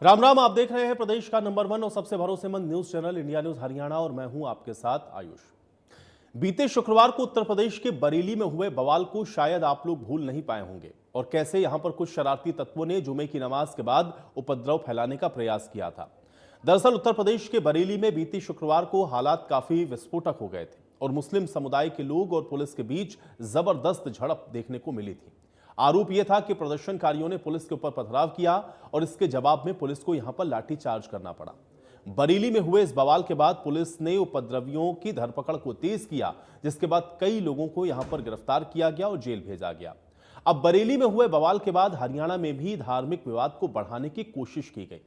राम राम। आप देख रहे हैं प्रदेश का नंबर 1 और सबसे भरोसेमंद news channel India news Haryana और मैं हूं आपके साथ आयुष। बीते शुक्रवार को उत्तर प्रदेश के बरेली में हुए बवाल को शायद आप लोग भूल नहीं पाए होंगे और कैसे यहां पर कुछ शरारती तत्वों ने जुमे की नमाज के बाद उपद्रव फैलाने का प्रयास किया था। दरअसल उत्तर प्रदेश के बरेली में बीती शुक्रवार को हालात काफी विस्फोटक हो गए थे और मुस्लिम समुदाय के लोग और पुलिस के बीच जबरदस्त झड़प देखने को मिली थी। आरोप यह था कि प्रदर्शनकारियों ने पुलिस के ऊपर पथराव किया और इसके जवाब में पुलिस को यहां पर लाठीचार्ज करना पड़ा। बरेली में हुए इस बवाल के बाद पुलिस ने उपद्रवियों की धरपकड़ को तेज किया, जिसके बाद कई लोगों को यहां पर गिरफ्तार किया गया और जेल भेजा गया। अब बरेली में हुए बवाल के बाद हरियाणा में भी धार्मिक विवाद को बढ़ाने की कोशिश की गई।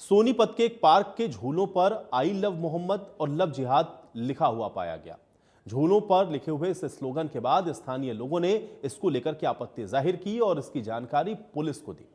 सोनीपत के एक पार्क के झूलों पर आई लव मोहम्मद और लव जिहाद लिखा हुआ पाया गया। झूलों पर लिखे हुए इस स्लोगन के बाद स्थानीय लोगों ने इसको लेकर के आपत्ति जाहिर की और इसकी जानकारी पुलिस को दी।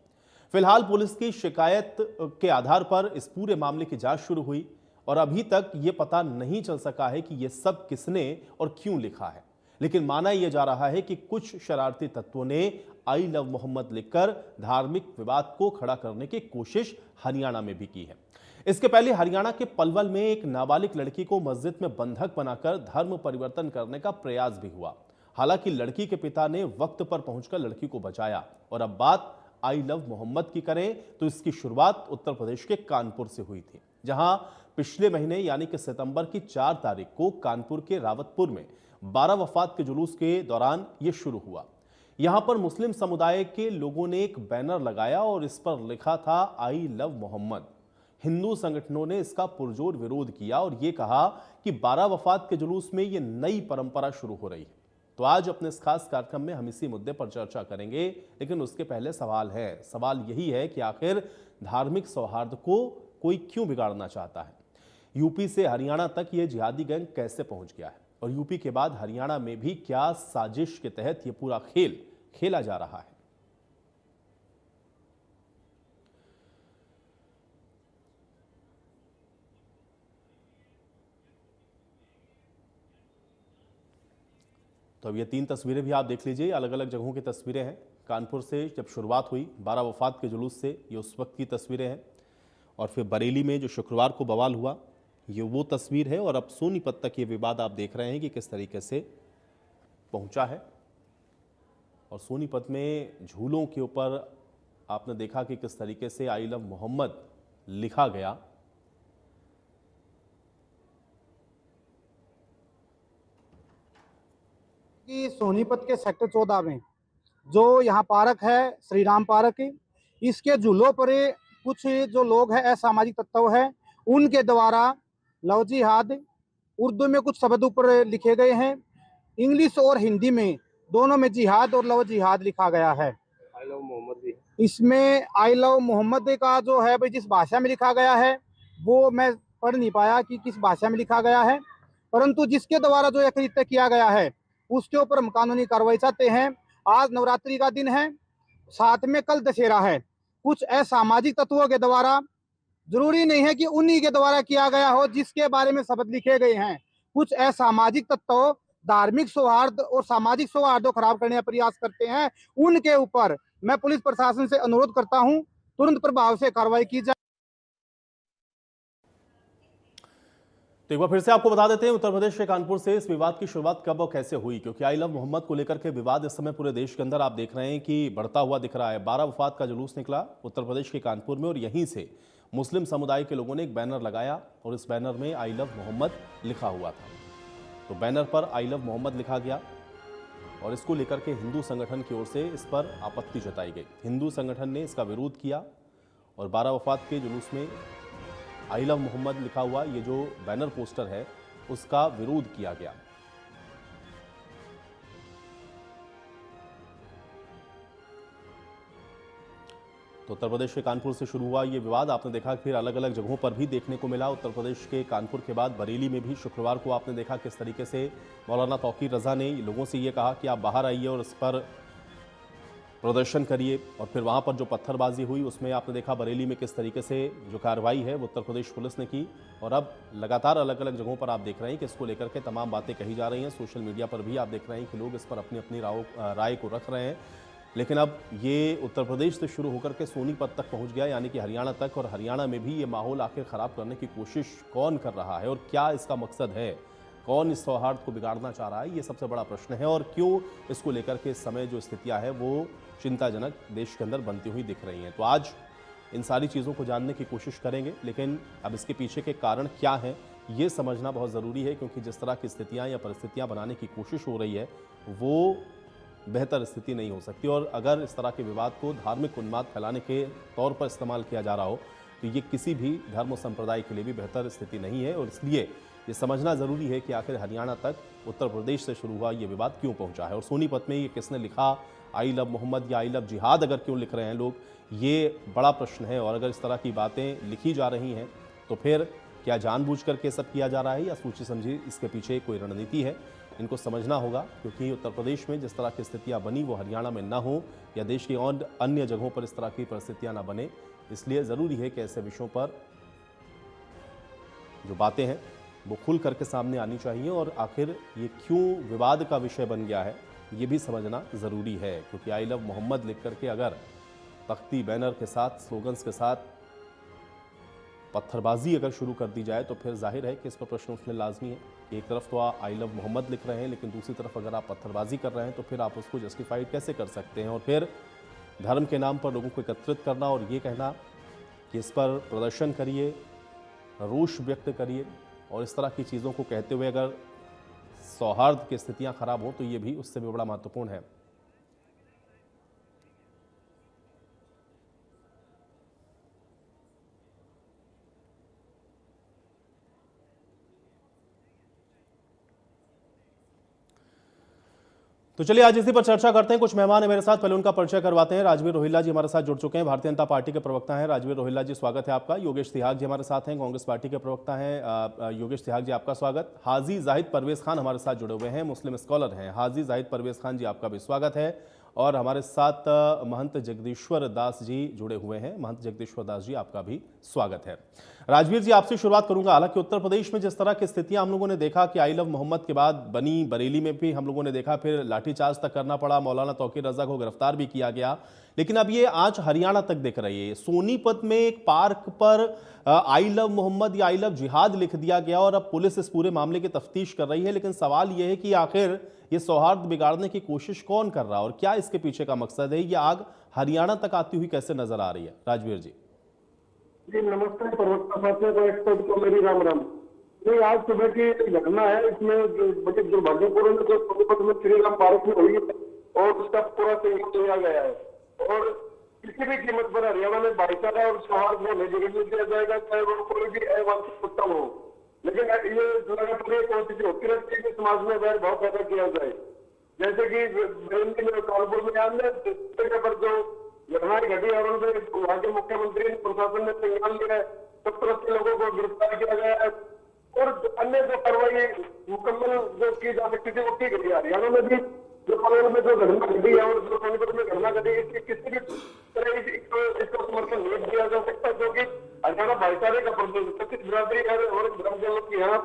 फिलहाल पुलिस की शिकायत के आधार पर इस पूरे मामले की जांच शुरू हुई और अभी तक यह पता नहीं चल सका है कि यह सब किसने और क्यों लिखा है, लेकिन माना यह जा रहा है कि कुछ शरारती तत्वों ने आई लव मोहम्मद लिखकर धार्मिक विवाद को खड़ा करने की कोशिश हरियाणा में भी की है। इसके पहले हरियाणा के पलवल में एक नाबालिग लड़की को मस्जिद में बंधक बनाकर धर्म परिवर्तन करने का प्रयास भी हुआ। हालांकि लड़की के पिता ने वक्त पर पहुंचकर लड़की को बचाया। और अब बात आई लव मोहम्मद की करें तो इसकी शुरुआत उत्तर प्रदेश के कानपुर से हुई थी, जहां पिछले महीने यानी कि सितंबर की 4 तारीख को कानपुर के रावतपुर में 12 वफात के जुलूस के दौरान यह शुरू हुआ। यहां पर मुस्लिम समुदाय के लोगों ने एक बैनर लगाया और इस पर लिखा था आई लव मोहम्मद। हिंदू संगठनों ने इसका पुरजोर विरोध किया और यह कहा कि 12 वफात के जुलूस में यह नई परंपरा शुरू हो रही है। तो आज अपने इस खास कार्यक्रम में हम इसी मुद्दे पर चर्चा करेंगे, लेकिन उसके पहले सवाल यही है कि आखिर धार्मिक सौहार्द को कोई क्यों बिगाड़ना चाहता है। यूपी से हरियाणा तक यह जिहादी गैंग कैसे पहुंच गया है और यूपी के बाद हरियाणा में भी क्या साजिश के तहत यह पूरा खेल खेला जा रहा है। तो अब ये 3 तस्वीरें भी आप देख लीजिए, अलग अलग जगहों की तस्वीरें हैं। कानपुर से जब शुरुआत हुई 12 वफात के जुलूस से, ये उस वक्त की तस्वीरें हैं। और फिर बरेली में जो शुक्रवार को बवाल हुआ, ये वो तस्वीर है। और अब सोनीपत तक ये विवाद आप देख रहे हैं कि किस तरीके से पहुंचा है। और सोनीपत में झूलों के ऊपर आपने देखा कि किस तरीके से आई लव मोहम्मद लिखा गया। कि सोनीपत के सेक्टर 14 में जो यहाँ पार्क है, श्री राम पार्क, इसके झूलों पर कुछ जो लोग हैं, असामाजिक तत्व है, उनके द्वारा लव जिहाद उर्दू में कुछ शब्द ऊपर लिखे गए हैं, इंग्लिश और हिंदी में दोनों में जिहाद और लव जिहाद लिखा गया है। आई लव मोहम्मद भी इसमें आई लव मोहम्मद का जो है भाई, जिस भाषा में लिखा गया है वो मैं पढ़ नहीं पाया कि किस भाषा में लिखा गया है, परंतु जिसके द्वारा जो यह कृत्य किया गया है उसके ऊपर हम कानूनी कार्रवाई चाहते हैं। आज नवरात्रि का दिन है, साथ में कल दशहरा है। कुछ असामाजिक तत्वों के द्वारा, जरूरी नहीं है कि उन्हीं के द्वारा किया गया हो जिसके बारे में शब्द लिखे गए हैं, कुछ असामाजिक तत्व धार्मिक सौहार्द और सामाजिक सौहार्द को खराब करने का प्रयास करते हैं। उनके ऊपर मैं पुलिस प्रशासन से अनुरोध करता हूं, तुरंत प्रभाव से कार्रवाई की जाए। तो एक बार फिर से आपको बता देते हैं उत्तर प्रदेश के कानपुर से इस विवाद की शुरुआत कब और कैसे हुई, क्योंकि आई लव मोहम्मद को लेकर के विवाद इस समय पूरे देश के अंदर आप देख रहे हैं कि बढ़ता हुआ दिख रहा है। 12 वफात का जुलूस निकला उत्तर प्रदेश के कानपुर में और यहीं से मुस्लिम समुदाय के लोगों ने एक बैनर लगाया और इस बैनर में आई लव मोहम्मद लिखा हुआ था। तो बैनर पर आई लव मोहम्मद लिखा गया और इसको लेकर के हिंदू संगठन की ओर से इस पर आपत्ति जताई गई। हिंदू संगठन ने इसका विरोध किया और 12 वफात के जुलूस में आई लव मोहम्मद लिखा हुआ ये जो बैनर पोस्टर है उसका विरोध किया गया। तो उत्तर प्रदेश के कानपुर से शुरू हुआ ये विवाद, आपने देखा फिर अलग अलग जगहों पर भी देखने को मिला। उत्तर प्रदेश के कानपुर के बाद बरेली में भी शुक्रवार को आपने देखा किस तरीके से मौलाना तौकीर रजा ने लोगों से ये कहा कि आप बाहर आइए और इस पर प्रदर्शन करिए। और फिर वहां पर जो पत्थरबाजी हुई उसमें आपने देखा बरेली में किस तरीके से जो कार्रवाई है वो उत्तर प्रदेश पुलिस ने की। और अब लगातार अलग अलग जगहों पर आप देख रहे हैं कि इसको लेकर के तमाम बातें कही जा रही हैं। सोशल मीडिया पर भी आप देख रहे हैं कि लोग इस पर अपनी अपनी राय को रख रहे हैं। लेकिन अब ये उत्तर प्रदेश से शुरू होकर के सोनीपत तक पहुंच गया, यानी कि हरियाणा तक। और हरियाणा में भी ये माहौल आखिर खराब करने की कोशिश कौन कर रहा है और क्या इसका मकसद है, कौन इस सौहार्द को बिगाड़ना चाह रहा है, ये सबसे बड़ा प्रश्न है। और क्यों इसको लेकर के इस समय जो स्थितियां हैं वो चिंताजनक देश के अंदर बनती हुई दिख रही हैं। तो आज इन सारी चीज़ों को जानने की कोशिश करेंगे, लेकिन अब इसके पीछे के कारण क्या हैं ये समझना बहुत ज़रूरी है, क्योंकि जिस तरह की स्थितियां या परिस्थितियां बनाने की कोशिश हो रही है वो बेहतर स्थिति नहीं हो सकती। और अगर इस तरह के विवाद को धार्मिक उन्माद फैलाने के तौर पर इस्तेमाल किया जा रहा हो तो ये किसी भी धर्म और संप्रदाय के लिए भी बेहतर स्थिति नहीं है। और इसलिए ये समझना ज़रूरी है कि आखिर हरियाणा तक उत्तर प्रदेश से शुरू हुआ ये विवाद क्यों पहुंचा है, और सोनीपत में ये किसने लिखा, आई लव मोहम्मद या आई लव जिहाद अगर क्यों लिख रहे हैं लोग, ये बड़ा प्रश्न है। और अगर इस तरह की बातें लिखी जा रही हैं तो फिर क्या जानबूझ करके सब किया जा रहा है या सोची समझी इसके पीछे कोई रणनीति है, इनको समझना होगा। क्योंकि उत्तर प्रदेश में जिस तरह की स्थितियां बनी वो हरियाणा में ना हो या देश की और अन्य जगहों पर इस तरह की परिस्थितियां ना बने, इसलिए ज़रूरी है कि ऐसे विषयों पर जो बातें हैं वो खुल करके सामने आनी चाहिए। और आखिर ये क्यों विवाद का विषय बन गया है ये भी समझना ज़रूरी है। क्योंकि आई लव मोहम्मद लिख करके अगर तख्ती बैनर के साथ, स्लोगन्स के साथ पत्थरबाजी अगर शुरू कर दी जाए तो फिर जाहिर है कि इस पर प्रश्न उठने लाजमी है। एक तरफ तो आप आई लव मोहम्मद लिख रहे हैं, लेकिन दूसरी तरफ अगर आप पत्थरबाजी कर रहे हैं तो फिर आप उसको जस्टिफाइड कैसे कर सकते हैं। और फिर धर्म के नाम पर लोगों को एकत्रित करना और ये कहना कि इस पर प्रदर्शन करिए, रोष व्यक्त करिए, और इस तरह की चीज़ों को कहते हुए अगर सौहार्द की स्थितियां खराब हों तो ये भी उससे भी बड़ा महत्वपूर्ण है। तो चलिए आज इसी पर चर्चा करते हैं। कुछ मेहमान है मेरे साथ, पहले उनका परिचय करवाते हैं। राजवीर रोहिल्ला जी हमारे साथ जुड़ चुके हैं, भारतीय जनता पार्टी के प्रवक्ता हैं। राजवीर रोहिल्ला जी स्वागत है आपका। योगेश तिहाग जी हमारे साथ हैं, कांग्रेस पार्टी के प्रवक्ता हैं। योगेश तिहाग जी आपका स्वागत। हाजी जाहिद परवेज खान हमारे साथ जुड़े हुए हैं, मुस्लिम स्कॉलर हैं। हाजी जाहिद परवेज खान जी आपका भी स्वागत है। और हमारे साथ महंत जगदीश्वर दास जी जुड़े हुए हैं। महंत जगदीश्वर दास जी आपका भी स्वागत है। राजवीर जी आपसे शुरुआत करूंगा। हालांकि उत्तर प्रदेश में जिस तरह की स्थितियां हम लोगों ने देखा कि आई लव मोहम्मद के बाद बनी, बरेली में भी हम लोगों ने देखा, फिर लाठीचार्ज तक करना पड़ा, मौलाना तौकीर रजा को गिरफ्तार भी किया गया, लेकिन अब ये आज हरियाणा तक दिख रही है। सोनीपत में एक पार्क पर आई लव मोहम्मद या आई लव जिहाद लिख दिया गया और अब पुलिस इस पूरे मामले की तफ्तीश कर रही है। लेकिन सवाल यह है कि आखिर ये सौहार्द बिगाड़ने की कोशिश कौन कर रहा है और क्या इसके पीछे का मकसद है। ये आग हरियाणा तक आती हुई कैसे नजर आ रही है, राजवीर जी? जी नमस्ते प्रवक्ता साथियों को, एक्सपर्ट को मेरी राम राम। नहीं, आज सुबह की घटना है, इसमें बड़े दुर्भाग्यपूर्ण जो सोनीपत में श्री राम पार्क में हुई है और उसका पूरा संयोग लिया गया है। और किसी भी कीमत पर हरियाणा में भाईचारा और सौहार्द को नहीं बिगड़ने दिया जाएगा, चाहे वो कोई भी अवांछित कुत्ता हो। लेकिन ये लगातार कोशिश होती रहती है कि समाज में वैर भाव पैदा किया जाए। जैसे कि बरेली में, कानपुर में अन्य जगह पर जो घटनाएं घटी और उनसे वहां के मुख्यमंत्री प्रशासन ने संज्ञान लिया है, 70 लोगों को गिरफ्तार किया गया है और अन्य जो कार्रवाई मुकम्मल जो की जा सकती थी वो की गई। हरियाणा में भी जो कानून में जो घटना घटी है और जो सोनीपत में घटना घटी, इसकी किसी भी तरह इसको समर्थन नहीं दिया जा सकता, क्योंकि हरियाणा भाईचारे का प्रदेश, सचित बिरादरी और धर्म के लोग यहाँ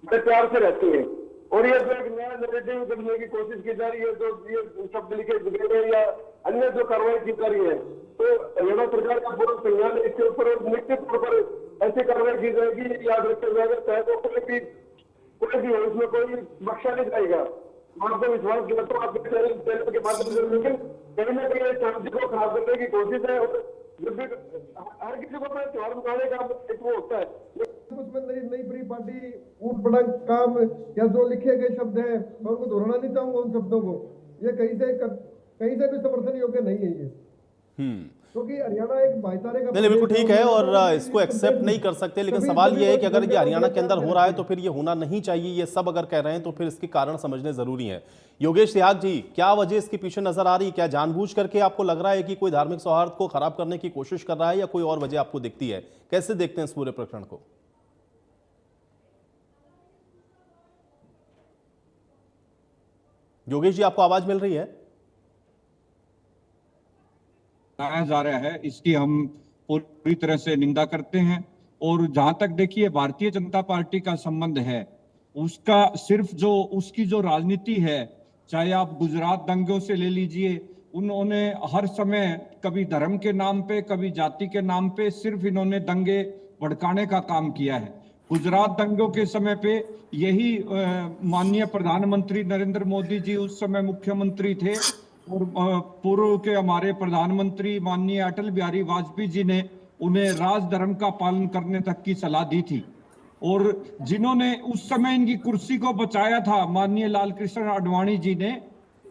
बड़े प्यार से रहते हैं। और ये जो एक नया नैरेटिव करने की कोशिश की जा रही है, जो ये शब्द लिखे गए या अन्य जो कार्रवाई की जा रही है, तो हरियाणा सरकार का पूरा संज्ञान है इसके ऊपर और निश्चित तौर पर ऐसी कार्रवाई की जाएगी। याद रखा जाएगा, चाहे तो कोई भी हो, इसमें कोई बख्शा नहीं जाएगा। आपको विश्वास दिला तो आपके चैनल के माध्यम से, लेकिन कहीं ना कहीं शांति को खराब करने की कोशिश है। और जब भी हर किसी को अपना त्योहार मनाने का एक वो होता है, उसमें नई बड़ी पार्टी ऊट पटांग काम या जो लिखे गए शब्द हैं मैं उनको दोहराना नहीं चाहूंगा उन शब्दों को। ये कहीं से भी समर्थन योग्य नहीं है ये, क्योंकि हरियाणा एक भाईचारे का नहीं, बिल्कुल ठीक है और इसको एक्सेप्ट नहीं कर सकते। लेकिन सवाल ये है कि अगर ये हरियाणा के अंदर हो रहा है तो फिर ये होना नहीं चाहिए, ये सब अगर कह रहे हैं तो फिर इसके कारण समझने जरूरी है। योगेश तिहाग जी, क्या वजह इसके पीछे नजर आ रही है? क्या जानबूझ करके आपको लग रहा है कि कोई धार्मिक सौहार्द को खराब करने की कोशिश कर रहा है या कोई और वजह आपको दिखती है? कैसे देखते हैं इस पूरे प्रकरण को? योगेश जी, आपको आवाज मिल रही है? जा रहा है, इसकी हम पूरी तरह से निंदा करते हैं। और जहां तक देखिए भारतीय जनता पार्टी का संबंध है, उसका सिर्फ जो उसकी जो राजनीति है, चाहे आप गुजरात दंगों से ले लीजिए उन्होंने हर समय कभी धर्म के नाम पे, कभी जाति के नाम पे सिर्फ इन्होंने दंगे भड़काने का काम किया है। गुजरात दंगों के समय पे यही माननीय प्रधानमंत्री नरेंद्र मोदी जी उस समय मुख्यमंत्री थे, और पूर्व के हमारे प्रधानमंत्री माननीय अटल बिहारी वाजपेयी जी ने उन्हें राज धर्म का पालन करने तक की सलाह दी थी। और जिन्होंने उस समय इनकी कुर्सी को बचाया था माननीय लाल कृष्ण आडवाणी जी ने,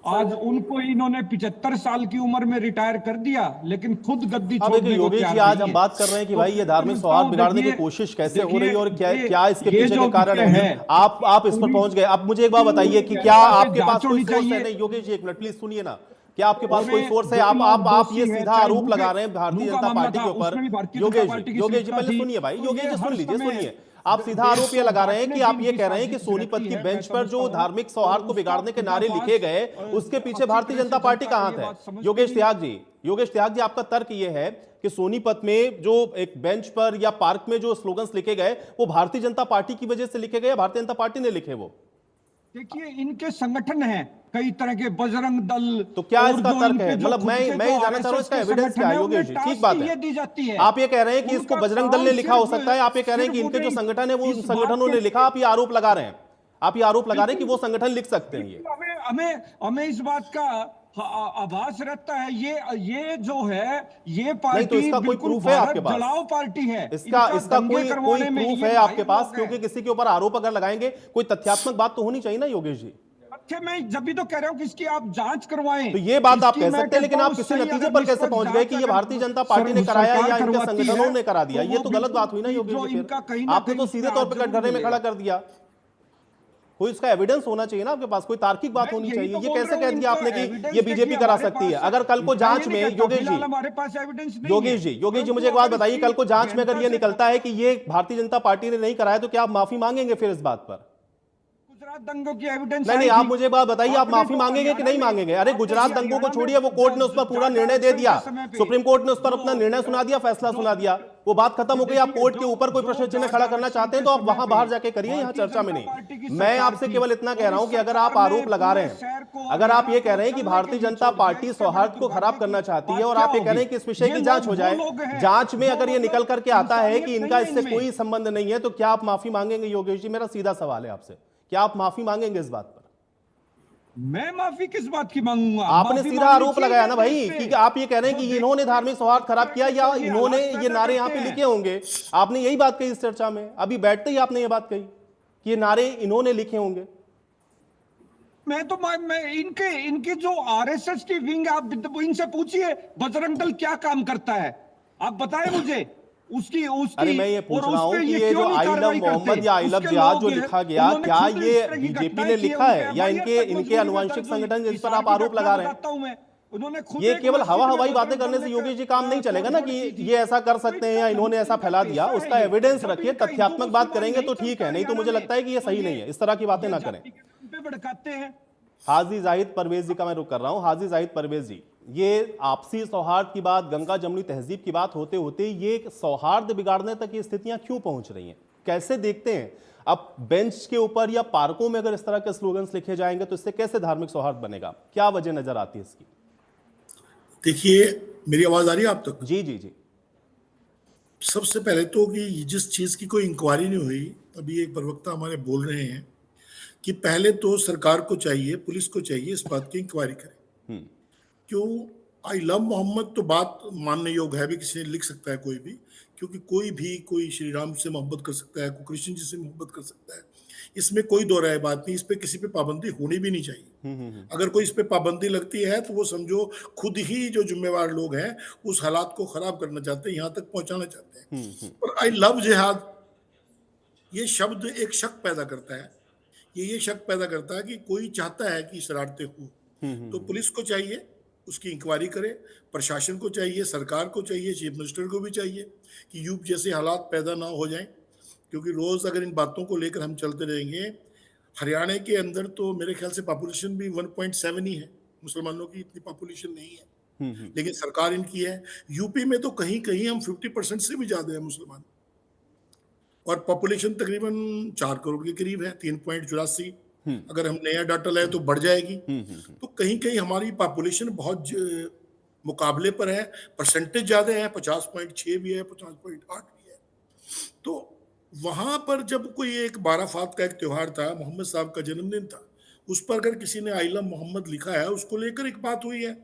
आज उनको इन्होंने 75 साल की उम्र में रिटायर कर दिया, लेकिन खुद गद्दी अब छोड़ने को योगेश तैयार जी, आज नहीं हम है। बात कर रहे हैं कि तो भाई ये धार्मिक सौहार्द बिगाड़ने की कोशिश कैसे हो रही है और क्या ये- क्या इसके ये पीछे जो के कारण विषय है। आप इस पर पहुंच गए। अब मुझे एक बात बताइए कि क्या आपके पास कोई सोर्स है? नहीं योगेश जी, एक मिनट प्लीज सुनिए ना। क्या आपके पास कोई सोर्स है? आप ये सीधा आरोप लगा रहे हैं भारतीय जनता पार्टी के ऊपर। योगेश जी पहले सुनिए भाई, योगेश जी सुन लीजिए, सुनिए। आप सीधा आरोप ये लगा रहे हैं कि आप ये कह रहे हैं कि सोनीपत की बेंच पर जो धार्मिक सौहार्द को बिगाड़ने के नारे लिखे गए, उसके पीछे भारतीय जनता पार्टी का हाथ है। योगेश त्याग जी, आपका तर्क ये है कि सोनीपत में जो एक बेंच पर या पार्क में जो स्लोगन्स लिखे गए वो भारतीय जनता पार्टी की वजह से लिखे गए, भारतीय जनता पार्टी ने लिखे? वो देखिए, इनके संगठन हैं कई तरह के, बजरंग दल। तो क्या और इसका जो तर्क इनके है? जो मतलब खुद मैं के ये जो जानना चाह रहा हूं इसका RSS के एविडेंस क्या है? संगठन योगेश जी, उन्हें ठीक बात टास्क ये है। दी जाती है। आप ये कह रहे हैं कि इसको उनका बजरंग दल ने काम लिखा हो सिर्फ- सकता है, आप ये कह रहे हैं कि सिर्फ इनके जो उन्हें संगठन है वो इस संगठनों बात ने के- लिखा, आप ये आरोप लगा रहे हैं। आप ये आरोप लगा रहे हैं कि वो संगठन लिख सकते हैं ये। हमें इस बात का आभास रहता है। ये जो है, ये पार्टी नहीं तो इसका कोई बिल्कुल प्रूफ है आपके भारत पास? जलाओ पार्टी है। इसका इनका दंगे कोई करवाने में प्रूफ ये है आपके भाई पास? लोग क्योंकि हैं। किसी के ऊपर आरोप अगर लगाएंगे कोई तथ्यात्मक बात तो होनी चाहिए ना योगेश जी। अच्छा, मैं जब भी तो कह रहा हूं कि इसकी आप जांच करवाएं। तो ये बात आप इसकी कह मैं सकते हैं, लेकिन कहता आप हूं किसी सही नतीजे अगर पर कैसे निष्पक्ष पहुंच गए कि ये जांच भारतीय अगर जनता पार्टी ने कराया सरकार या इनके करवाती संगठनों है, ने करा दिया? तो ये वो तो गलत बात हुई ना बिल्कुल योगेश जी। इनका फिर कहीं ना आपने तो कहीं सीधे इसमें तौर पर जरूर कटघरे में खड़ा मिलेगा। कर दिया। कोई इसका एविडेंस होना चाहिए ना आपके पास, कोई तार्किक बात मैं होनी यही चाहिए। तो ये बोल कैसे रहा कह हूं, दिया आपने इनका कि evidence ये बीजेपी देखिए करा हमारे सकती है? पास। अगर कल को मैं जांच ये में नहीं कहता, योगेश फिलहाल जी, हमारे पास एविडेंस नहीं है। मुझे एक बात बताइए, कल को जांच में अगर ये इसकी निकलता है कि ये भारतीय जनता पार्टी ने नहीं कराया तो क्या आप माफी मांगेंगे फिर इस बात पर? गुजरात दंगों की एविडेंस नहीं, आप मुझे बात बताइए, आप आपने माफी तो मांगेंगे कि नहीं हरियाणा में- मांगेंगे? अरे आपने गुजरात दंगों को हरियाणा छोड़िए, वो कोर्ट ने उस पर पूरा निर्णय दे दिया, सुप्रीम कोर्ट ने उस पर अपना निर्णय सुना दिया, फैसला सुना दिया, वो बात खत्म हो गई। आप कोर्ट के ऊपर कोई प्रश्न चिन्ह खड़ा करना चाहते हैं तो आप वहां बाहर जाके करिए, यहाँ चर्चा में नहीं। मैं आपसे केवल इतना कह रहा हूं कि अगर आप आरोप लगा रहे हैं, अगर आप ये कह रहे हैं कि भारतीय जनता पार्टी सौहार्द को खराब करना चाहती है और आप ये कह रहे हैं कि इस विषय की जांच हो जाए, जांच में अगर ये निकल करके आता है कि इनका इससे कोई संबंध नहीं है, तो क्या आप माफी मांगेंगे योगेश जी? मेरा सीधा सवाल है आपसे, क्या आप माफी मांगेंगे इस बात पर? मैं माफी किस बात की मांगूंगा? आपने माफी सीधा मांगनी आरोप चाहिए लगाया ना देश भाई से। कि आप ये कह रहे हैं कि इन्होंने धार्मिक सौहार्द खराब किया या इन्होंने ये नारे यहाँ पे लिखे होंगे। आपने यही बात कही इस चर्चा में, अभी बैठते ही आपने ये बात कही कि ये नारे इन्होंने लिखे होंगे। मैं इनके जो आरएसएस की विंग, आप इनसे पूछिए बजरंग दल क्या काम करता है, आप बताएं मुझे। उसकी अरे मैं ये पूछ और रहा उस हूं पे कि ये क्यों जो नहीं आई लव कार्रवाई करते? मोहम्मद या आई लव उसके जिहाद लोग जो हैं, लिखा गया, उन्होंने क्या खुद ये इस तरह की बीजेपी घटनाएं ने की लिखा है उनके या FIR तक इनके मजबूरी अनुवांशिक दर्ज हुई। संगठन जिस पर इस आप साल की आरोप घटना लगा रहे हैं? बताता हूं मैं। उन्होंने खुद ये एक केवल मस्जिद हवा में हवाई बातें बजरंग करने दल से ने योगेश जी काम नहीं चलेगा ना कि तोड़फोड़ की थी। ये ऐसा कर सकते हैं या इन्होंने ऐसा फैला दिया। उसका एविडेंस रखिए, इनका तथ्यात्मक बात करेंगे तो ठीक है, नहीं तो मुझे लगता है कि ये सही नहीं है। इस तरह की बातें ना करें। पे भड़काते हैं। हाजी जाहिद परवेज जी का मैं रुख कर रहा हूं। हाजी जाहिद परवेज जी, ये आपसी सौहार्द की बात, गंगा जमुनी तहजीब की बात होते होते ये सौहार्द बिगाड़ने तक ये स्थितियां क्यों पहुंच रही हैं? कैसे देखते हैं? अब बेंच के ऊपर या पार्कों में अगर इस तरह के स्लोगन्स लिखे जाएंगे तो इससे कैसे धार्मिक सौहार्द बनेगा? क्या वजह नजर आती है इसकी? देखिए, मेरी आवाज आ रही है आप तक? जी जी जी। सबसे पहले तो कि जिस चीज की कोई इंक्वायरी नहीं हुई, अभी एक प्रवक्ता हमारे बोल रहे हैं कि पहले तो सरकार को चाहिए, पुलिस को चाहिए इस बात की इंक्वायरी करें। क्यों आई लव मोहम्मद तो बात मानने योग्य है, भी किसी ने लिख सकता है कोई भी, क्योंकि कोई श्री राम से मोहब्बत कर सकता है, कोई कृष्ण जी से मोहब्बत कर सकता है, इसमें कोई दो राय बात नहीं। इस पे किसी पे पाबंदी होनी भी नहीं चाहिए। अगर कोई इस पे पाबंदी लगती है तो वो समझो खुद ही जो जिम्मेवार लोग हैं उस हालात को खराब करना चाहते हैं, यहाँ तक पहुंचाना चाहते हैं। और आई लव जिहाद ये शब्द एक शक पैदा करता है। ये शक पैदा करता है कि कोई चाहता है कि शरारतें हो। तो पुलिस को चाहिए उसकी इंक्वायरी करे, प्रशासन को चाहिए, सरकार को चाहिए, चीफ मिनिस्टर को भी चाहिए कि यूप जैसे हालात पैदा ना हो जाएं। क्योंकि रोज अगर इन बातों को लेकर हम चलते रहेंगे, हरियाणा के अंदर तो मेरे ख्याल से पॉपुलेशन भी 1.7 ही है, मुसलमानों की इतनी पॉपुलेशन नहीं है, लेकिन सरकार इनकी है। यूपी में तो कहीं कहीं हम 50% से भी ज्यादा है मुसलमान, और पॉपुलेशन तकरीबन 4 करोड़ के करीब है, 3.84। अगर हम नया डाटा लाए तो बढ़ जाएगी। तो कहीं कहीं हमारी पॉपुलेशन बहुत मुकाबले पर है, परसेंटेज ज्यादा है, 50.6 भी है, 50.8 भी है। तो वहां पर जब कोई एक 12 फात का एक त्योहार था, मोहम्मद साहब का जन्मदिन था, उस पर अगर किसी ने आई लव मोहम्मद लिखा है, उसको लेकर एक बात हुई है।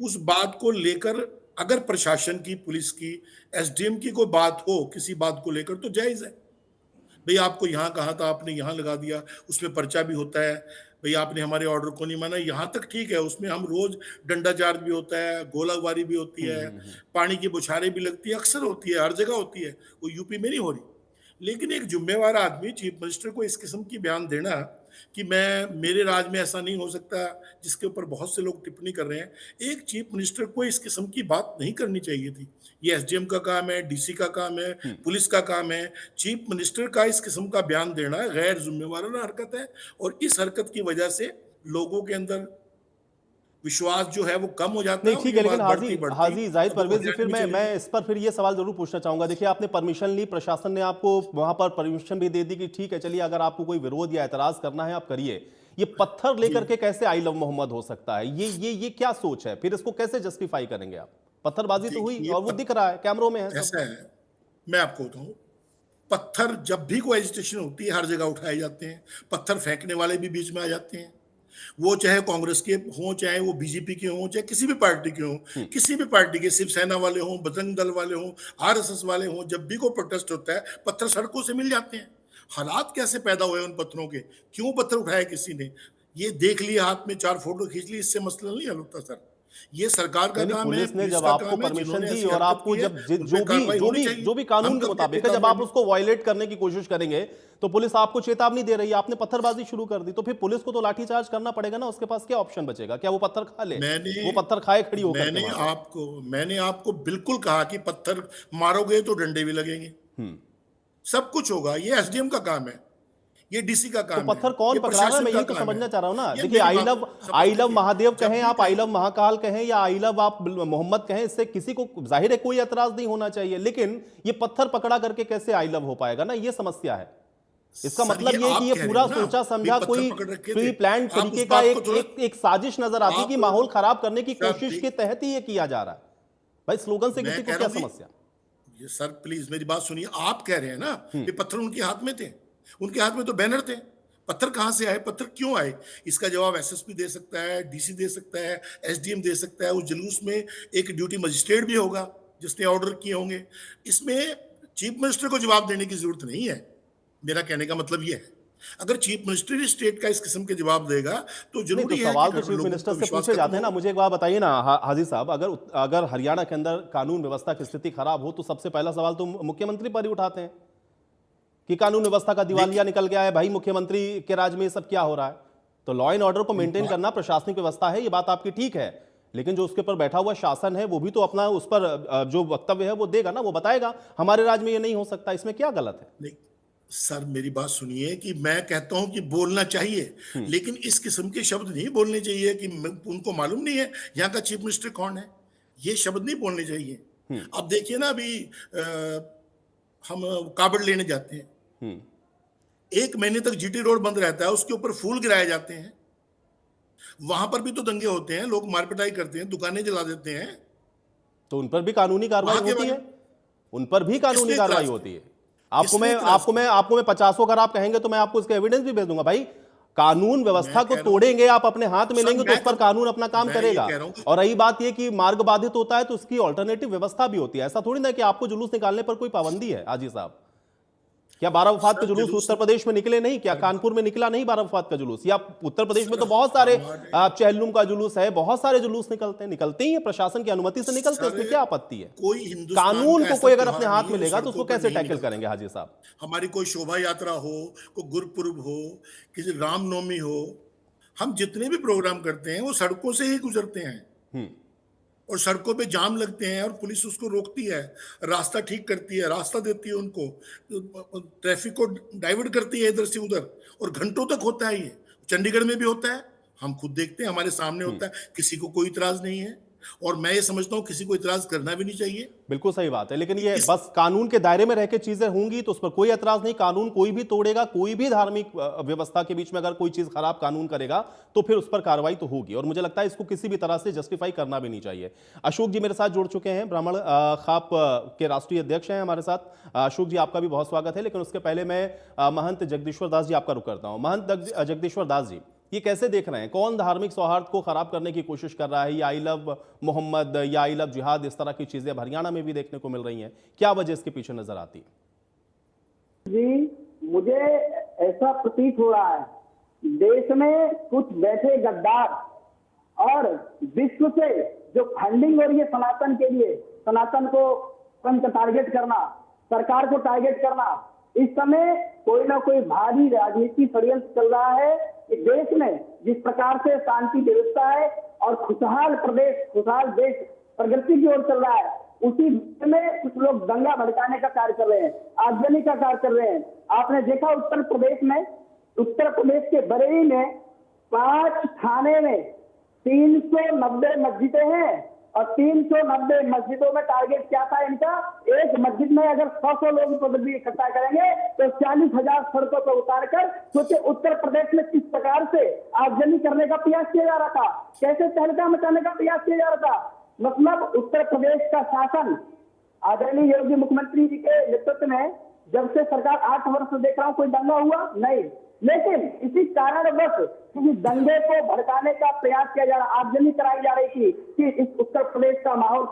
उस बात को लेकर अगर प्रशासन की, पुलिस की, एसडीएम की कोई बात हो किसी बात को लेकर तो जायज है। भाई आपको यहाँ कहा था, आपने यहाँ लगा दिया, उसमें पर्चा भी होता है। भाई आपने हमारे ऑर्डर को नहीं माना, यहाँ तक ठीक है, उसमें हम रोज डंडा चार्ज भी होता है, गोलाबारी भी होती है, पानी की बौछारें भी लगती है, अक्सर होती है, हर जगह होती है, वो यूपी में नहीं हो रही। लेकिन एक जिम्मेवार आदमी, चीफ मिनिस्टर को इस किस्म की बयान देना कि मेरे राज में ऐसा नहीं हो सकता, जिसके ऊपर बहुत से लोग टिप्पणी कर रहे हैं, एक चीफ मिनिस्टर को इस किस्म की बात नहीं करनी चाहिए थी। ये एसडीएम का काम है, डीसी का काम है, पुलिस का काम है। चीफ मिनिस्टर का इस किस्म का बयान देना गैर जिम्मेवाराना हरकत है, और इस हरकत की वजह से लोगों के अंदर विश्वास जो है वो कम हो जाता नहीं है। ठीक है, लेकिन हाजी जाहिद परवेज जी, फिर मैं इस पर फिर ये सवाल जरूर पूछना चाहूंगा। देखिए, आपने परमिशन ली, प्रशासन ने आपको वहां पर परमिशन भी दे दी कि ठीक है, चलिए अगर आपको कोई विरोध या एतराज करना है आप करिए। ये पत्थर लेकर के कैसे आई लव मोहम्मद हो सकता है? ये क्या सोच है? फिर इसको कैसे जस्टिफाई करेंगे आप? पत्थरबाजी तो हुई और वो दिख रहा है, कैमरों में है सब। ऐसा है, मैं आपको बताऊं, पत्थर जब भी कोई एजिटेशन होती है हर जगह उठाए जाते हैं। पत्थर फेंकने वाले भी बीच में आ जाते हैं, वो चाहे कांग्रेस के हों, चाहे वो बीजेपी के हों, चाहे किसी भी पार्टी के हों, किसी भी पार्टी के, शिवसेना वाले हों, बजरंग दल वाले हों, आरएसएस वाले हों, जब भी कोई प्रोटेस्ट होता है पत्थर सड़कों से मिल जाते हैं। हालात कैसे पैदा हुए उन पत्थरों के, क्यों पत्थर उठाए किसी ने, ये देख लिया, हाथ में 4 फोटो खींच ली, इससे मसला नहीं हल होता सर। ये सरकार का काम है, पुलिस ने पुलिस जब का आपको काम है, परमिशन जिन्होंने दी ऐसी और हरकत आपको की है, जब उन पे कार्रवाई होनी चाहिए। जो भी कानून हम के तो मुताबिक है, कहते जब आप हैं, उसको वायलेट करने की कोशिश करेंगे तो पुलिस आपको चेतावनी दे रही है, आपने पत्थरबाजी शुरू कर दी, तो फिर पुलिस को तो लाठीचार्ज करना पड़ेगा ना। उसके पास क्या ऑप्शन बचेगा? क्या वो पत्थर खा ले? वो पत्थर खाए खड़ी होकर के वहां पे। मैंने आपको बिल्कुल कहा कि पत्थर मारोगे तो डंडे भी लगेंगे, सब कुछ होगा। ये एसडीएम का काम है, ये डीसी का तो काम है, पत्थर कौन ये पकड़ा रहा है? प्रशासन मैं का यही तो काम समझना है। चाह रहा हूं ना। ये देखिए, मेरी आई बात लव समझ महादेव जब कहें भी आप, आई लव महाकाल कहें, या आई लव आप मोहम्मद कहें, इससे किसी को जाहिर है कोई एतराज नहीं होना चाहिए। लेकिन ये पत्थर पकड़ा करके कैसे आई लव हो पाएगा ना, ये समस्या है। इसका सर, मतलब ये ये है आप कि ये कह रहे पूरा हो ना, सोचा समझा भी पत्थर कोई पकड़ रखे प्री थे। प्लान आप तरीके उस का बात को थोड़ा- एक साजिश नजर आती है कि आप- माहौल खराब करने की सर, कोशिश प्लीज- के तहत ही ये किया जा रहा है। भाई स्लोगन से मैं किसी कह को क्या रहा हूं समस्या? ये सर प्लीज मेरी बात सुनिए। आप कह रहे हैं ना कि पत्थर उनके हाथ में थे, उनके हाथ में तो बैनर थे। पत्थर कहां से आए, पत्थर क्यों आए, इसका जवाब एसएसपी दे सकता है, डीसी दे सकता है, एसडीएम दे सकता है। उस जुलूस में एक ड्यूटी मजिस्ट्रेट भी होगा जिसने ऑर्डर किए होंगे। इसमें चीफ मिनिस्टर को जवाब देने की जरूरत नहीं है। मेरा कहने का मतलब यह है, अगर चीफ मिनिस्टर स्टेट का इस किस्म के जवाब देगा तो नहीं, जरूरी तो है सवाल कि तो चीफ लोगों मिनिस्टर का से विश्वास पूछे खत्म जाते हैं ना। हो। मुझे एक बात बताइए ना हाजी साहब, अगर हरियाणा के अंदर कानून व्यवस्था की स्थिति खराब हो तो सबसे पहला सवाल तो मुख्यमंत्री पर ही उठाते हैं कि कानून व्यवस्था का दिवालिया निकल गया है, भाई मुख्यमंत्री के राज में ये सब क्या हो रहा है। तो लॉ एंड ऑर्डर को मेंटेन करना प्रशासनिक व्यवस्था है, ये बात आपकी ठीक है। लेकिन जो उसके ऊपर बैठा हुआ शासन है वो भी तो अपना उस पर जो वक्तव्य है वो देगा ना, वो बताएगा हमारे राज्य में ये नहीं हो सकता। इसमें क्या गलत है? नहीं सर, मेरी बात सुनिए कि मैं कहता हूं कि बोलना चाहिए, लेकिन इस किस्म के शब्द नहीं बोलने चाहिए कि उनको मालूम नहीं है यहाँ का चीफ मिनिस्टर कौन है। ये शब्द नहीं बोलने चाहिए। अब देखिए ना, अभी हम कावड़ लेने जाते हैं, 1 महीने तक जीटी रोड बंद रहता है, उसके ऊपर फूल गिराए जाते हैं। वहां पर भी तो दंगे होते हैं, लोग मारपिटाई करते हैं, दुकानें जला देते हैं। तो उन पर भी कानूनी कार्रवाई होती है, उन पर भी कानूनी कार्रवाई होती है। आपको मैं 50 अगर आप कहेंगे तो मैं आपको इसका एविडेंस भी भेज दूंगा। भाई कानून व्यवस्था को तोड़ेंगे, आप अपने हाथ में लेंगे तो उस पर कानून अपना काम करेगा। और रही बात यह कि मार्ग बाधित होता है तो उसकी ऑल्टरनेटिव व्यवस्था भी होती है। ऐसा थोड़ी ना कि आपको जुलूस निकालने पर कोई पाबंदी है। हाजी साहब, क्या 12 वफात का जुलूस उत्तर प्रदेश में निकले नहीं? क्या कानपुर में निकला नहीं 12 वफात का जुलूस? या उत्तर प्रदेश में तो बहुत सारे चहलनुम का जुलूस है, बहुत सारे जुलूस निकलते ही है, प्रशासन की अनुमति से निकलते हैं। इसमें क्या आपत्ति है? कानून को कोई अगर अपने हाथ में लेगा तो उसको कैसे टैकल करेंगे हाजी साहब? हमारी कोई शोभा यात्रा हो, कोई गुरपुरब हो, किसी रामनवमी हो, हम जितने भी प्रोग्राम करते हैं वो सड़कों से ही गुजरते हैं और सड़कों पे जाम लगते हैं और पुलिस उसको रोकती है, रास्ता ठीक करती है, रास्ता देती है उनको, ट्रैफिक को डाइवर्ट करती है इधर से उधर, और घंटों तक होता है। ये चंडीगढ़ में भी होता है, हम खुद देखते हैं, हमारे सामने होता है, किसी को कोई इतराज नहीं है। और मैं ये समझता हूं किसी को इतराज करना भी नहीं चाहिए। बिल्कुल सही बात है, लेकिन ये बस कानून के दायरे में रह के चीजें होंगी तो उस पर कोई एतराज नहीं। कानून कोई भी तोड़ेगा, कोई भी धार्मिक व्यवस्था के बीच में अगर कोई चीज खराब कानून करेगा तो फिर उस पर कार्रवाई तो होगी, और मुझे लगता है इसको किसी भी तरह से जस्टिफाई करना भी नहीं चाहिए। अशोक जी मेरे साथ जुड़ चुके हैं, ब्राह्मण खाप के राष्ट्रीय अध्यक्ष हैं हमारे साथ। अशोक जी आपका भी बहुत स्वागत है, लेकिन उसके पहले मैं महंत जगदीश्वर दास जी आपका रुख करता हूं। महंत जगदीश्वर दास जी, ये कैसे देख रहे हैं, कौन धार्मिक सौहार्द को खराब करने की कोशिश कर रहा है? या आई लव मोहम्मद या आई लव जिहाद, इस तरह की चीजें अब हरियाणा में भी देखने को मिल रही हैं, क्या वजह इसके पीछे नजर आती है? जी, मुझे ऐसा प्रतीत हो रहा है देश में कुछ बैठे गद्दार और विश्व से जो फंडिंग हो रही है सनातन के लिए, सनातन को टारगेट करना, सरकार को टारगेट करना, इस समय कोई ना कोई भारी राजनीति षड्यंत्र चल रहा है कि देश में जिस प्रकार से शांति व्यवस्था है और खुशहाल प्रदेश, खुशहाल देश प्रगति की ओर चल रहा है, उसी में कुछ लोग दंगा भड़काने का कार्य कर रहे हैं, आगजनी का कार्य कर रहे हैं। आपने देखा उत्तर प्रदेश के बरेली में 5 थाने में 390 मस्जिदें हैं और 390 मस्जिदों में टारगेट क्या था इनका? एक मस्जिद में अगर 100 लोग भी इकट्ठा करेंगे तो 40,000 सड़कों पर उतार कर, सोचे उत्तर प्रदेश में किस प्रकार से आगजनी करने का प्रयास किया जा रहा था, कैसे तहलका मचाने का प्रयास किया जा रहा था। मतलब उत्तर प्रदेश का शासन आदरणीय योगी मुख्यमंत्री जी के नेतृत्व में जब से सरकार 8 वर्ष से देख रहा हूं, कोई दंगा हुआ नहीं, लेकिन इसी कारणवश किसी दंगे को भड़काने का प्रयास किया जा रहा, आगजनी कराई जा रही थी कि इस उत्तर प्रदेश का माहौल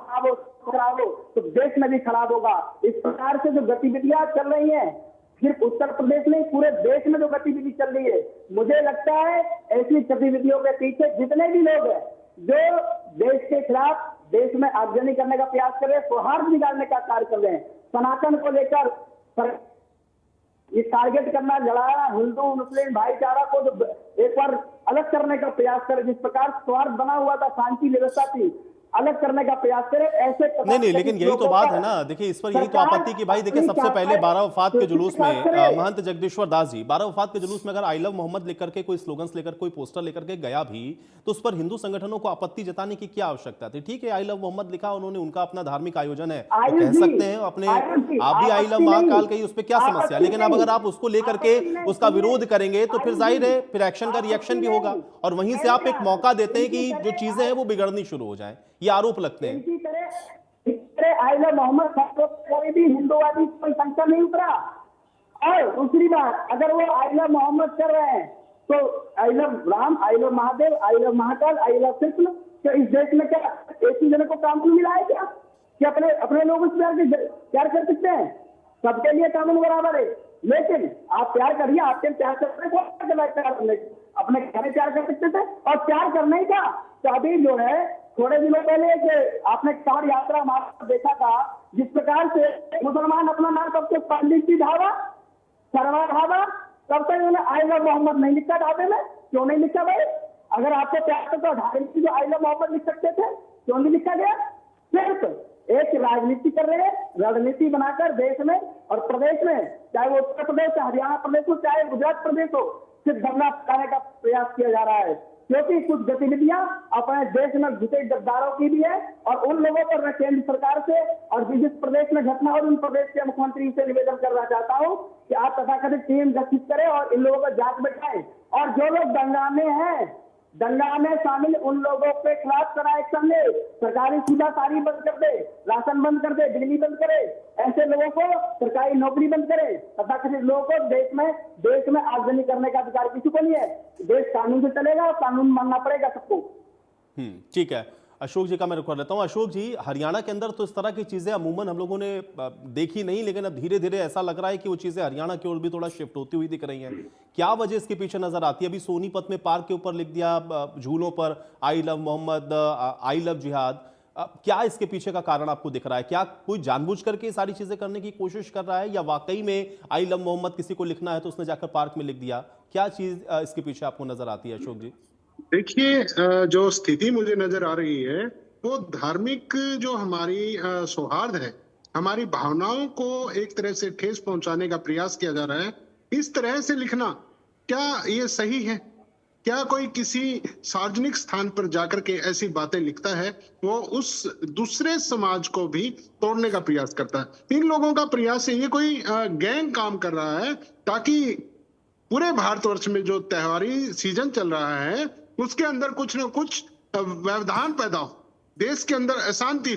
खराब हो तो देश में भी खराब होगा। इस प्रकार से जो गतिविधियां चल रही हैं, सिर्फ उत्तर प्रदेश में, पूरे देश में जो गतिविधि चल रही है, मुझे लगता है ऐसी गतिविधियों के पीछे जितने भी लोग हैं जो देश के खिलाफ, देश में आगजनी करने का प्रयास कर रहे हैं, सौहार्द बिगाड़ने का कार्य कर रहे हैं, सनातन को लेकर ये टारगेट करना, लड़ाया हिंदू मुस्लिम भाईचारा को जो एक बार अलग करने का प्रयास करे, जिस प्रकार स्वार्थ बना हुआ था, शांति व्यवस्था थी, अलग करने का प्रयास करे, ऐसे नहीं, लेकिन यही तो बात है ना। देखिए इस पर यही तो आपत्ति कि भाई देखिए सबसे पहले 12 वफात के जुलूस में महंत जगदीश्वर दास जी, 12 वफात के जुलूस में अगर आई लव मोहम्मद लेकर के कोई स्लोगन्स लेकर, कोई पोस्टर लेकर के गया भी, तो उस पर हिंदू संगठनों को आपत्ति जताने की क्या आवश्यकता थी? ठीक है, आई लव मोहम्मद लिखा उन्होंने, उनका अपना धार्मिक आयोजन है, तो कह सकते हैं अपने, आप भी आई लव महाकाल कही, उस पर क्या समस्या? लेकिन अब अगर आप उसको लेकर के उसका विरोध करेंगे तो फिर जाहिर है फिर एक्शन का रिएक्शन भी होगा, और वहीं से आप एक मौका देते हैं कि जो चीजें हैं वो बिगड़नी शुरू हो जाए, ये आरोप लगते हैं। इसी तरह आई लव मोहम्मद कोई भी हिंदूवादी कोई संख्या नहीं उतरा। और दूसरी बात, अगर वो आई लव मोहम्मद कर रहे हैं तो आई love Ram, I love Mahadev, I love Mahakal, I love Krishna, तो इस देश में क्या एक ही जने को कानून मिला है क्या कि अपने लोगों से प्यार कर सकते हैं? सबके लिए कानून बराबर है, लेकिन आप प्यार करिए, आपके प्यार करने को अपने घर में प्यार कर सकते थे, और प्यार करने का तो अभी जो है थोड़े दिनों पहले कि आपने कार यात्रा मार्ग देखा था, जिस प्रकार से मुसलमान अपना नाम सबसे पंडित जी ढाबा, सरवा ढाबा, तब तक उन्होंने आई लव मोहम्मद नहीं लिखा ढाबे में। क्यों नहीं लिखा भाई? अगर आपको प्यार था तो ढाबे में जो आई लव मोहम्मद लिख सकते थे, क्यों नहीं लिखा गया? सिर्फ एक राजनीति कर रहे हैं, रणनीति बनाकर देश में और प्रदेश में, चाहे वो उत्तर प्रदेश, हरियाणा प्रदेश हो, चाहे गुजरात प्रदेश हो, सिर्फ दंगा फैलाने का प्रयास किया जा रहा है, क्योंकि कुछ गतिविधियां अपने देश में घुसे गद्दारों की भी है, और उन लोगों पर मैं केंद्र सरकार से और जिस प्रदेश में घटना और उन प्रदेश के मुख्यमंत्री से निवेदन करना चाहता हूं कि आप तथाकथित टीम गठित करें और इन लोगों को जांच बैठाएं, और जो लोग दंगा में हैं, दंगा में शामिल उन लोगों के खिलाफ कड़ा एक्शन ले, सरकारी सुविधा सारी बंद कर दे, राशन बंद कर दे, बिजली बंद करे, ऐसे लोगों को सरकारी नौकरी बंद करे, तथाकथित लोगों को देश में आगजनी करने का अधिकार किसी को नहीं है। देश कानून से चलेगा और कानून मानना पड़ेगा सबको। ठीक है, अशोक जी का मैं रुक लेता हूं। अशोक जी, हरियाणा के अंदर तो इस तरह की चीजें अमूमन हम लोगों ने देखी नहीं, लेकिन अब धीरे धीरे ऐसा लग रहा है कि वो चीजें हरियाणा की ओर भी थोड़ा शिफ्ट होती हुई दिख रही हैं। क्या वजह इसके पीछे नजर आती है? अभी सोनीपत में पार्क के ऊपर लिख दिया झूलों पर I love Mohammad, I love जिहाद, क्या इसके पीछे का कारण आपको दिख रहा है? क्या कोई जानबूझ करके सारी चीजें करने की कोशिश कर रहा है, या वाकई में आई लव मोहम्मद किसी को लिखना है तो उसने जाकर पार्क में लिख दिया? क्या चीज इसके पीछे आपको नजर आती है अशोक जी? देखिए, जो स्थिति मुझे नजर आ रही है वो धार्मिक जो हमारी सौहार्द है, हमारी भावनाओं को एक तरह से ठेस पहुंचाने का प्रयास किया जा रहा है। इस तरह से लिखना क्या ये सही है? क्या कोई किसी सार्वजनिक स्थान पर जाकर के ऐसी बातें लिखता है, वो उस दूसरे समाज को भी तोड़ने का प्रयास करता है। इन लोगों का प्रयास है, ये कोई गैंग काम कर रहा है ताकि पूरे भारतवर्ष में जो त्योहारी सीजन चल रहा है उसके अंदर कुछ न कुछ व्यवधान पैदा हो, देश के अंदर अशांति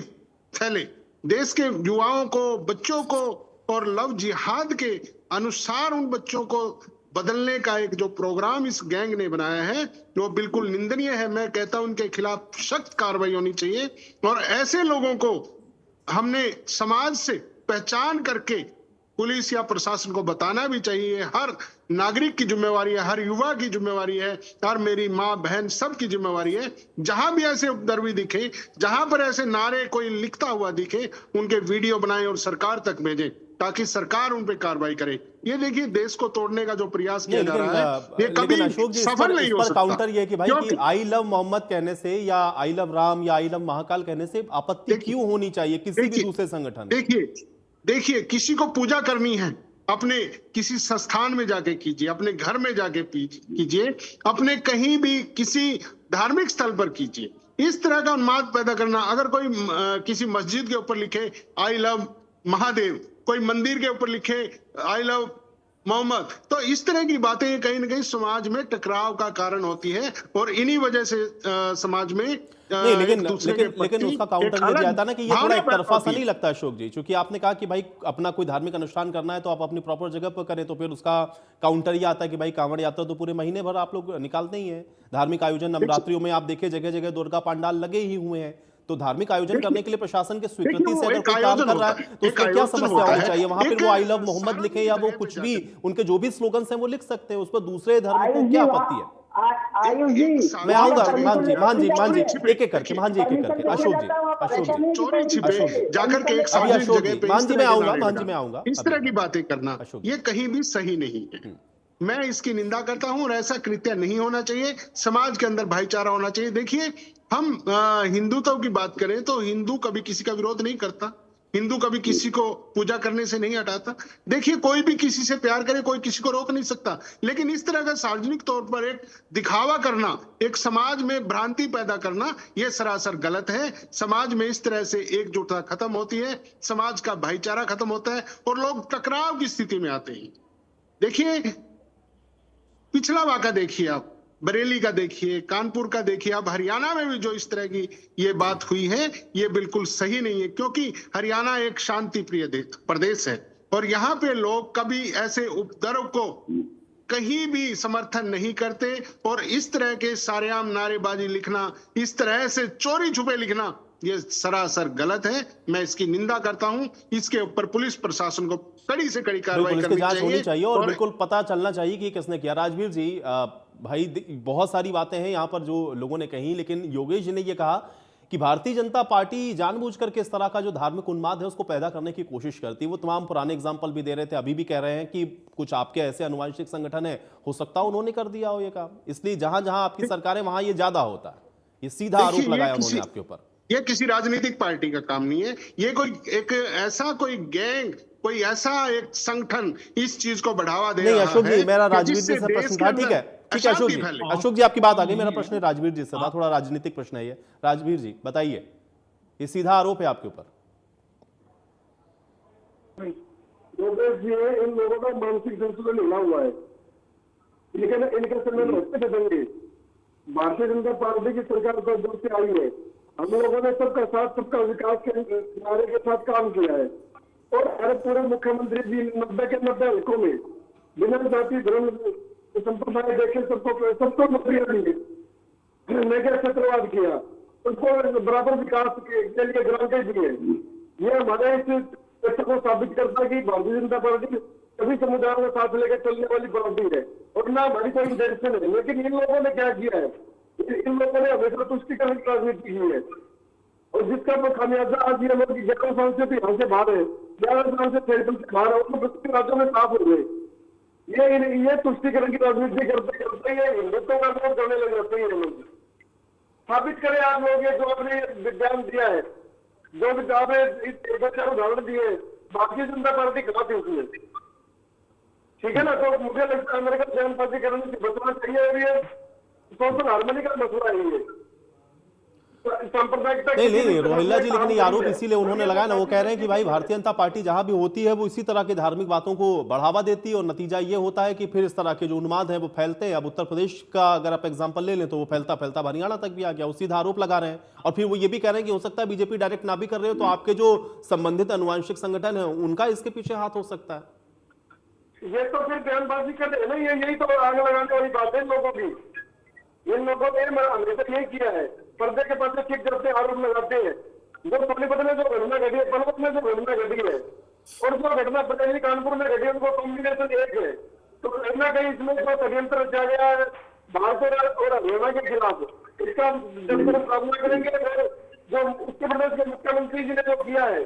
फैले, देश के युवाओं को, बच्चों को और लव जिहाद के अनुसार उन बच्चों को बदलने का एक जो प्रोग्राम इस गैंग ने बनाया है वो बिल्कुल निंदनीय है। मैं कहता हूं उनके खिलाफ सख्त कार्रवाई होनी चाहिए और ऐसे लोगों को हमने समाज से पहचान करके पुलिस या प्रशासन को बताना भी चाहिए। हर नागरिक की जिम्मेवारी है, हर युवा की जिम्मेवारी है, हर मेरी माँ बहन सबकी जिम्मेवारी है। जहां भी ऐसे उपद्रवी दिखे, जहां पर ऐसे नारे कोई लिखता हुआ दिखे, उनके वीडियो बनाएं और सरकार तक भेजें ताकि सरकार उन पे कार्रवाई करे। ये देखिए देश को तोड़ने का जो प्रयास किया जा रहा है ये कभी सफल नहीं हो सकता। काउंटर ये कि भाई कि आई लव मोहम्मद कहने से या आई लव राम या आई लव महाकाल कहने से आपत्ति क्यों होनी चाहिए किसी भी दूसरे संगठन? देखिए किसी को पूजा करनी है अपने किसी संस्थान में जाके कीजिए, अपने घर में जाके कीजिए, अपने कहीं भी किसी धार्मिक स्थल पर कीजिए। इस तरह का उन्माद पैदा करना, अगर कोई किसी मस्जिद के ऊपर लिखे आई लव महादेव, कोई मंदिर के ऊपर लिखे आई लव मोहम्मद, तो इस तरह की बातें कहीं ना कहीं समाज में टकराव का कारण होती है और इन्हीं वजह से समाज में नहीं, लेकिन उसका काउंटर ये दिया था ना कि ये थोड़ा एक तरफा सा नहीं लगता अशोक जी, क्योंकि आपने कहा कि भाई अपना कोई धार्मिक अनुष्ठान करना है तो आप अपनी प्रॉपर जगह पर करें, तो फिर उसका काउंटर ये आता है कि भाई कांवड़ यात्रा तो पूरे महीने भर आप लोग निकालते ही हैं। धार्मिक आयोजन नवरात्रियों में आप देखिए जगह जगह दुर्गा पंडाल लगे ही हुए हैं, तो धार्मिक आयोजन करने के लिए प्रशासन की स्वीकृति से अगर कोई काम कर रहा है तो उसमें क्या समस्या होनी चाहिए? वहां पर वो आई लव मोहम्मद लिखे या वो कुछ भी उनके जो भी स्लोगन हैं वो लिख सकते हैं, उस पर दूसरे धर्म को क्या आपत्ति है? मैं आऊंगा मान जी एक एक करके अशोक जी चोरी छिपे जाकर के एक सार्वजनिक जगह पे मान जी मैं आऊंगा इस तरह की बातें करना ये कहीं भी सही नहीं है। मैं इसकी निंदा करता हूं और ऐसा कृत्य नहीं होना चाहिए। समाज के अंदर भाईचारा होना चाहिए। देखिए हम हिंदुत्व की बात करें तो हिंदू कभी किसी का विरोध नहीं करता, हिंदू कभी किसी को पूजा करने से नहीं हटाता। देखिए कोई भी किसी से प्यार करे, कोई किसी को रोक नहीं सकता, लेकिन इस तरह का सार्वजनिक तौर पर एक दिखावा करना, एक समाज में भ्रांति पैदा करना, यह सरासर गलत है। समाज में इस तरह से एकजुटता खत्म होती है, समाज का भाईचारा खत्म होता है और लोग टकराव की स्थिति में आते हैं। देखिए पिछला वाक़ा देखिए, आप बरेली का देखिए, कानपुर का देखिए, अब हरियाणा में भी जो इस तरह की ये बात हुई है ये बिल्कुल सही नहीं है, क्योंकि हरियाणा एक शांति प्रिय प्रदेश है और यहाँ पे लोग कभी ऐसे उपद्रव को कहीं भी समर्थन नहीं करते। और इस तरह के सारेआम नारेबाजी लिखना, इस तरह से चोरी छुपे लिखना, ये सरासर गलत है। मैं इसकी निंदा करता हूं। इसके ऊपर पुलिस प्रशासन को कड़ी से कड़ी कार्रवाई करनी चाहिए और बिल्कुल पता चलना चाहिए कि किसने किया। राजवीर जी भाई बहुत सारी बातें हैं यहाँ पर जो लोगों ने कही, लेकिन योगेश जी ने यह कहा कि भारतीय जनता पार्टी जानबूझकर के इस तरह का जो धार्मिक उन्माद है उसको पैदा करने की कोशिश करती है। वो तमाम पुराने एग्जाम्पल भी दे रहे थे, अभी भी कह रहे हैं कि कुछ आपके ऐसे अनुवांशिक संगठन है, हो सकता है उन्होंने कर दिया हो ये काम, इसलिए जहां जहां आपकी सरकार है वहां ये ज्यादा होता है। ये सीधा आरोप लगाया उन्होंने आपके ऊपर। ये किसी राजनीतिक पार्टी का काम नहीं है, ये कोई एक ऐसा कोई गैंग, कोई ऐसा एक संगठन इस चीज को बढ़ावा दे रहा है। अशोक जी मेरा राजवीर जी से प्रश्न था, ठीक है अशोक जी आपकी बात आ गई, मेरा प्रश्न राजवीर जी से था, थोड़ा राजनीतिक प्रश्न है ये। राजवीर जी बताइए, ये सीधा आरोप है आपके ऊपर। इन लोगों का मानसिक संतुलन हिला हुआ है, लेकिन इनके समय होते बदलेंगे। भारतीय जनता पार्टी की सरकार तो जब से आई है, हम लोगों ने सबका साथ सबका विकास के नारे के साथ काम किया है और हर पूरे मुख्यमंत्री जी 90 के 90 हल्कों में बिना जाति धर्म संप्रदाय देखे सबको नौकरियां दी, मैं क्या छत्रवाद किया, उसको बराबर विकास के लिए ग्रांटें दिए। ये हमारे इस तथ्य को साबित करता है कि भारतीय जनता पार्टी सभी समुदायों को साथ लेकर चलने वाली पार्टी है और ना हमारी कोई इंटेंशन है। लेकिन इन लोगों ने क्या किया है, इन लोगों ने हमेशा तुष्टिकरण की राजनीति की है और जिसका खामियाजा आज ये लोग 11 साल से भी यहाँ से बाहर है, 11 साल से क्षेत्र से बाहर है, उनको 25 राज्यों में साफ हो गए। ये तुष्टिकरण की राजनीति करते करते ये हिंदुत्व का विरोध करने लग जाते हैं। लोग साबित करें आप लोग, ये जो आपने विज्ञान दिया है, जो आपने उदाहरण दिए, भारतीय जनता पार्टी कहा थी उसमें, ठीक है ना। तो मुझे लगता है अमेरिका जनता पार्टी करने से बचना चाहिए और ये सोशल हार्मनी का मसला है ये सांप्रदायिकता। नहीं रोहिल्ला जी, लेकिन ये आरोप इसीलिए उन्होंने लगाया ना, वो कह रहे हैं कि भाई भारतीय जनता पार्टी जहां भी होती है वो इसी तरह की धार्मिक बातों को बढ़ावा देती है और नतीजा ये होता है कि फिर इस तरह के जो उन्माद हैं वो फैलते हैं। अब उत्तर प्रदेश का अगर आप एग्जांपल ले लें तो वो फैलता फैलता हरियाणा तक भी आ गया। वो सीधा आरोप लगा रहे हैं और फिर वो ये भी कह रहे हैं कि हो सकता है बीजेपी डायरेक्ट ना भी कर रहे हो तो आपके जो संबंधित अनुवांशिक संगठन है उनका इसके पीछे हाथ हो सकता है। ये तो फिर बयानबाजी कर रहे हैं ना, यही तो आग लगाने वाली बात है लोगों की। इन लोगों ने हमेशा यही किया है, पर्दे के पीछे ठीक करते आरोप लगाते हैं। जो सोनीपत में जो घटना घटी है, पलवल में जो घटना घटी है और जो घटना पटेली कानपुर में घटी है, उनको कॉम्बिनेशन एक है। तो कहीं ना कहीं इसमें जो षड्यंत्र रचा गया है भारत और हरियाणा के खिलाफ, इसका जब तक सामना करेंगे। और जो उत्तर प्रदेश के मुख्यमंत्री जी ने जो किया है,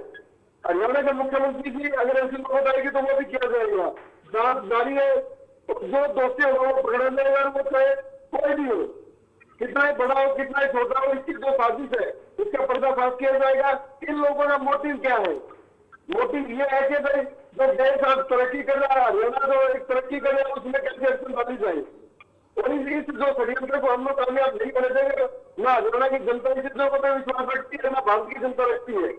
हरियाणा के मुख्यमंत्री जी अगर ऐसी बात आएगी तो वो भी किया जाएगा। जांच जारी है, जो दोषी होगा वो पकड़ा जाएगा, वो चाहे कोई भी हो, कितना ही बड़ा हो कितना ही छोटा हो, इसकी जो साजिश है उसका पर्दाफाश किया जाएगा। इन लोगों का मोटिव क्या है? मोटिव ये है कि भाई जो देश आज तरक्की कर रहा है, हरियाणा जो एक तरक्की कर रहा है उसमें कैसे एक्शन डाली जाए। और इस जो षड्यंत्र को हम लोग कामयाब नहीं करने देंगे। ना हरियाणा की जनता इस चीजों को विश्वास रखती है, ना भारत की जनता रखती है।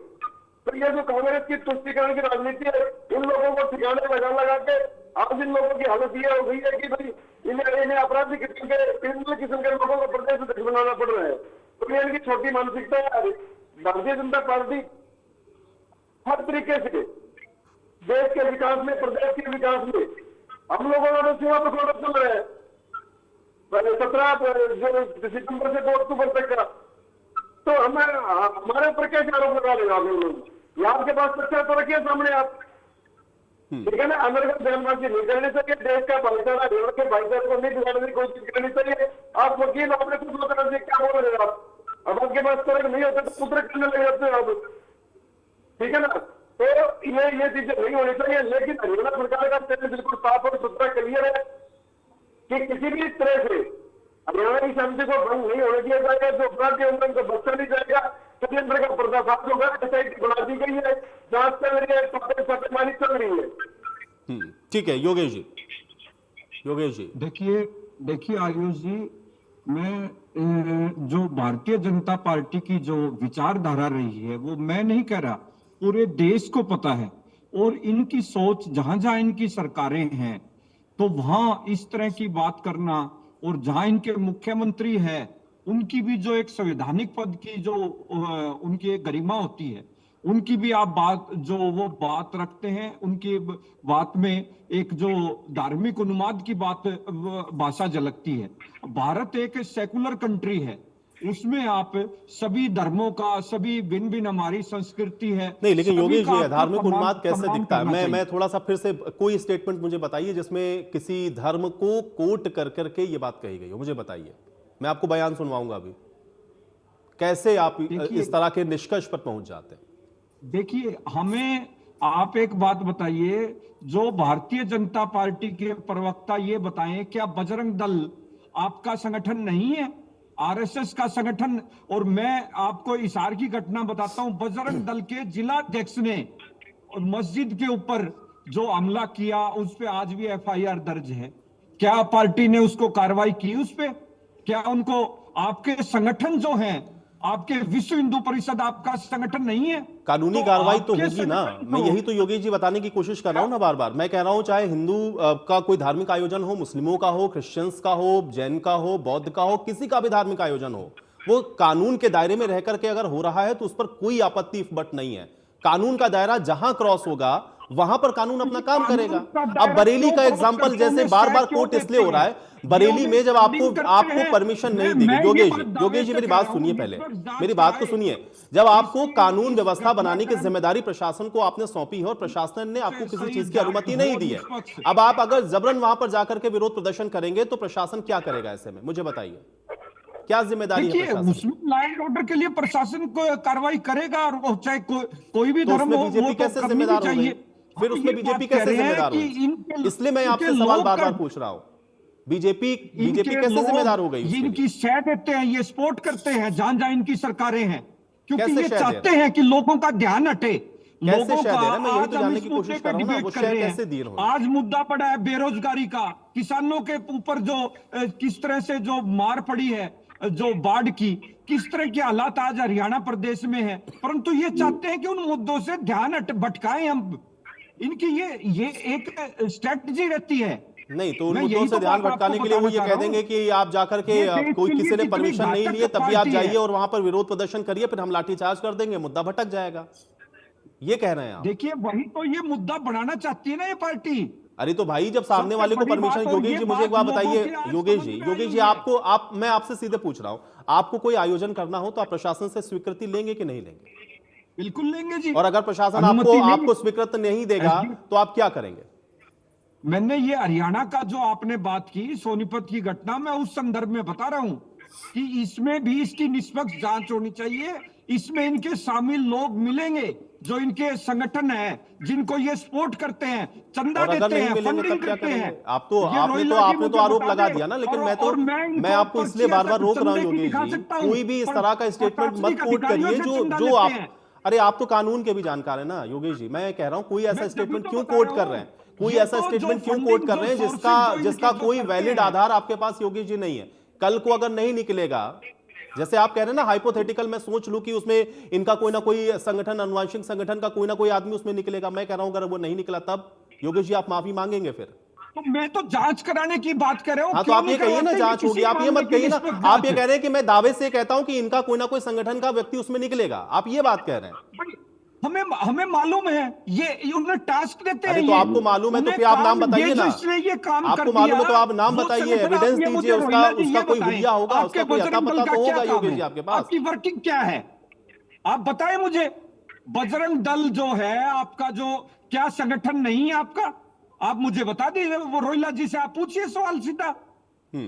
तो ये जो कांग्रेस की तुष्टीकरण की राजनीति है, इन लोगों को ठिकाने लगा के आज इन लोगों की हालत ये हो गई है कि भाई इन्हें अपराधी किस्म के लोगों को प्रदेश अध्यक्ष बनाना पड़ रहा है। तो ये इनकी छोटी मानसिकता है। भारतीय जनता पार्टी हर तरीके से देश के विकास में, प्रदेश के विकास में हम लोगों का तो सीमा पर प्रोडक्ट चल रहा है। 17 जो सितंबर से 2 अक्टूबर तक का, तो हमारे ऊपर कैसे आरोप लगा लेगा आप लोग? आपके पास तथ्य तो रखिए सामने आप, ठीक है ना। अमेरिका बयानबाजी नहीं करनी चाहिए, देश का भाईचारा हरियाणा के भाईचारे को नहीं बिगाड़ने की कोशिश करनी चाहिए। आप वकील, आपने कुछ बताना चाहिए, क्या बोल रहे हो आप? अब आपके पास तर्क नहीं होता तो पुत्र करने लग जाते हो आप, ठीक है ना। तो ये चीजें नहीं होनी चाहिए। लेकिन हरियाणा सरकार का स्टेटमेंट बिल्कुल साफ और सुथरा क्लियर है कि किसी भी तरह से हरियाणा की शांति को भंग नहीं होने दिया जाएगा। जो अपराधी होंगे उनको बख्शा नहीं जाएगा। षड्यंत्र का पर्दाफाश होगा, एसआईटी बना दी गई है, जांच चल रही है, छापेमारी चल रही है। ठीक है योगेश जी। देखिए आयुष जी, मैं जो भारतीय जनता पार्टी की जो विचारधारा रही है वो मैं नहीं कह रहा, पूरे देश को पता है। और इनकी सोच जहां जहां इनकी सरकारें हैं तो वहां इस तरह की बात करना, और जहां इनके मुख्यमंत्री है उनकी भी जो एक संवैधानिक पद की जो उनकी एक गरिमा होती है, उनकी भी आप वो बात रखते हैं, उनकी बात में एक जो धार्मिक उन्माद की भाषा झलकती है। भारत एक सेकुलर कंट्री है, उसमें आप सभी धर्मों का, सभी भिन्न भिन्न हमारी संस्कृति है। नहीं लेकिन योगेश जी, धार्मिक उन्माद कैसे दिखता है? मैं थोड़ा सा फिर से कोई स्टेटमेंट मुझे बताइए जिसमें किसी धर्म को कोट कर करके ये बात कही गई हो, मुझे बताइए। मैं आपको बयान सुनवाऊंगा अभी। कैसे आप इस तरह के निष्कर्ष पर पहुंच जाते हैं? देखिए, हमें आप एक बात बताइए, जो भारतीय जनता पार्टी के प्रवक्ता ये बताएं, क्या बजरंग दल आपका संगठन नहीं है, आरएसएस का संगठन? और मैं आपको इशार की घटना बताता हूं, बजरंग दल के जिला अध्यक्ष ने मस्जिद के ऊपर जो हमला किया उस पे आज भी एफआईआर दर्ज है। क्या पार्टी ने उसको कार्रवाई की उस पे? क्या उनको, आपके संगठन जो हैं, आपके विश्व हिंदू परिषद आपका संगठन नहीं है? कानूनी कार्रवाई तो होगी ना। मैं यही तो योगेश जी बताने की कोशिश कर रहा हूं ना बार बार। मैं कह रहा हूं चाहे हिंदू का कोई धार्मिक आयोजन हो, मुस्लिमों का हो, क्रिश्चियंस का हो, जैन का हो, बौद्ध का हो, किसी का भी धार्मिक आयोजन हो, वो कानून के दायरे में रह करके अगर हो रहा है तो उस पर कोई आपत्ति बट नहीं है। कानून का दायरा जहां क्रॉस होगा वहां पर कानून अपना काम करेगा। अब बरेली का एग्जांपल जैसे बार बार कोर्ट इसलिए हो रहा है, बरेली में जब आपको परमिशन नहीं दी गई। योगेश जी मेरी बात सुनिए, पहले मेरी बात तो सुनिए। जब आपको कानून व्यवस्था बनाने की जिम्मेदारी प्रशासन को आपने सौंपी है और प्रशासन ने आपको किसी चीज की अनुमति नहीं दी है, अब आप अगर जबरन वहां पर जाकर के विरोध प्रदर्शन करेंगे तो प्रशासन क्या करेगा ऐसे में? मुझे बताइए, क्या जिम्मेदारी है? मुस्लिम लॉ एंड ऑर्डर के लिए प्रशासन को कार्रवाई करेगा, और चाहे कोई भी धर्म हो, बीजेपी कैसे जिम्मेदार होगी? फिर उसमें बीजेपी कैसे जिम्मेदार होगी? इसलिए मैं आपसे सवाल बार बार पूछ रहा हूं, बीजेपी कैसे जिम्मेदार हो गई? इनकी शह देते हैं, ये सपोर्ट करते हैं जहां जहां इनकी सरकारें हैं, क्योंकि ये चाहते हैं कि लोगों का ध्यान हटे। कैसे लोगों शय का दे रहे हैं? मैं यही आज तो हम जानने इस की मुद्दे कोशिश पे कर रहा हूं ना, वो डिबेट कर शय रहे कैसे हैं। दिए होंगे? आज मुद्दा पड़ा है बेरोजगारी का, किसानों के ऊपर जो किस तरह से जो मार पड़ी है, जो बाढ़ की, किस तरह के हालात आज हरियाणा प्रदेश में है, परंतु ये चाहते हैं कि उन मुद्दों से ध्यान भटकाएं हम। इनकी ये एक स्ट्रेटजी रहती है। नहीं तो उन मैं मुद्दों यही से तो ध्यान बात आपको भटकाने के लिए वो बताना ये चाह कह रहा हूं। देंगे कि आप जाकर के ये देश कोई के लिए किसी ने कितनी परमिशन नहीं घातक लिए तभी आप पार्टी जाइए है। और वहां पर विरोध प्रदर्शन करिए, फिर हम लाठीचार्ज कर देंगे, मुद्दा भटक जाएगा, ये कह रहे हैं आप? देखिए वही तो ये मुद्दा बढ़ाना चाहती है ना ये पार्टी। अरे तो भाई जब सामने सबसे वाले को बड़ी बात, परमिशन, और योगेश ये जी मुझे एक बात लोगों बताइए, के आज योगेश समझ में आई जी हुई है। मैं आपसे सीधे पूछ रहा हूं, आपको कोई आयोजन करना हो तो आप प्रशासन से स्वीकृति लेंगे कि नहीं लेंगे? बिल्कुल लेंगे जी। और अगर प्रशासन अनुमति नहीं- आपको स्वीकृत नहीं देगा तो आप क्या करेंगे? मैंने ये हरियाणा का जो आपने बात की सोनीपत की घटना, मैं उस संदर्भ में बता रहा हूं कि इसमें भी इसकी निष्पक्ष जांच होनी चाहिए। इसमें इनके शामिल लोग मिलेंगे जो इनके संगठन है, जिनको ये सपोर्ट करते हैं, चंदा और अगर देते नहीं हैं, मिलेंगे फंडिंग तब क्या करते करेंगे? हैं। आपने रोहिला जी तो मुझे आरोप बता लगा दे, दिया ना, लेकिन और मैं आपको इसलिए बार बार रोक रहा हूं योगेश जी, कोई भी इस तरह का स्टेटमेंट मत कोट करिए जो आप, अरे आप तो कानून के भी जानकार है ना योगेश जी, मैं कह रहा हूं कोई ऐसा स्टेटमेंट क्यों कोट कर रहे हैं, कोई ऐसा स्टेटमेंट क्यों कोट कर रहे हैं जिसका कोई वैलिड आधार आपके पास योगेश जी नहीं है? कल को अगर नहीं निकलेगा, जैसे आप कह रहे हैं ना हाइपोथेटिकल, मैं सोच लूं कि उसमें इनका कोई ना कोई संगठन, अनुवांशिक संगठन का कोई ना कोई आदमी उसमें निकलेगा, मैं कह रहा हूं अगर वो नहीं निकला तब योगेश जी आप माफी मांगेंगे फिर? तो मैं तो जांच कराने की बात कर रहा हूं। हाँ तो आप ये कहिए ना जांच होगी, आप ये मत कहिए ना, आप ये कह रहे हैं कि मैं दावे से कहता हूं कि इनका कोई ना कोई संगठन का व्यक्ति उसमें निकलेगा, आप ये बात कह रहे हैं? हमें मालूम है, ये उन्हें टास्क देते हैं। अरे तो आपको मालूम है तो फिर आप नाम बताइए ना, आपको मालूम है तो आप नाम बताइए, एविडेंस दीजिए, उसका कोई हुलिया होगा, उसका कोई अता पता तो होगा योगेश जी आपके पास। आपकी वर्किंग क्या है आप बताएं मुझे। बजरंग दल जो है आपका, जो क्या संगठन नहीं है आपका, आप मुझे बता दीजिए। वो रोहिला जी से आप पूछिए सवाल सीधा,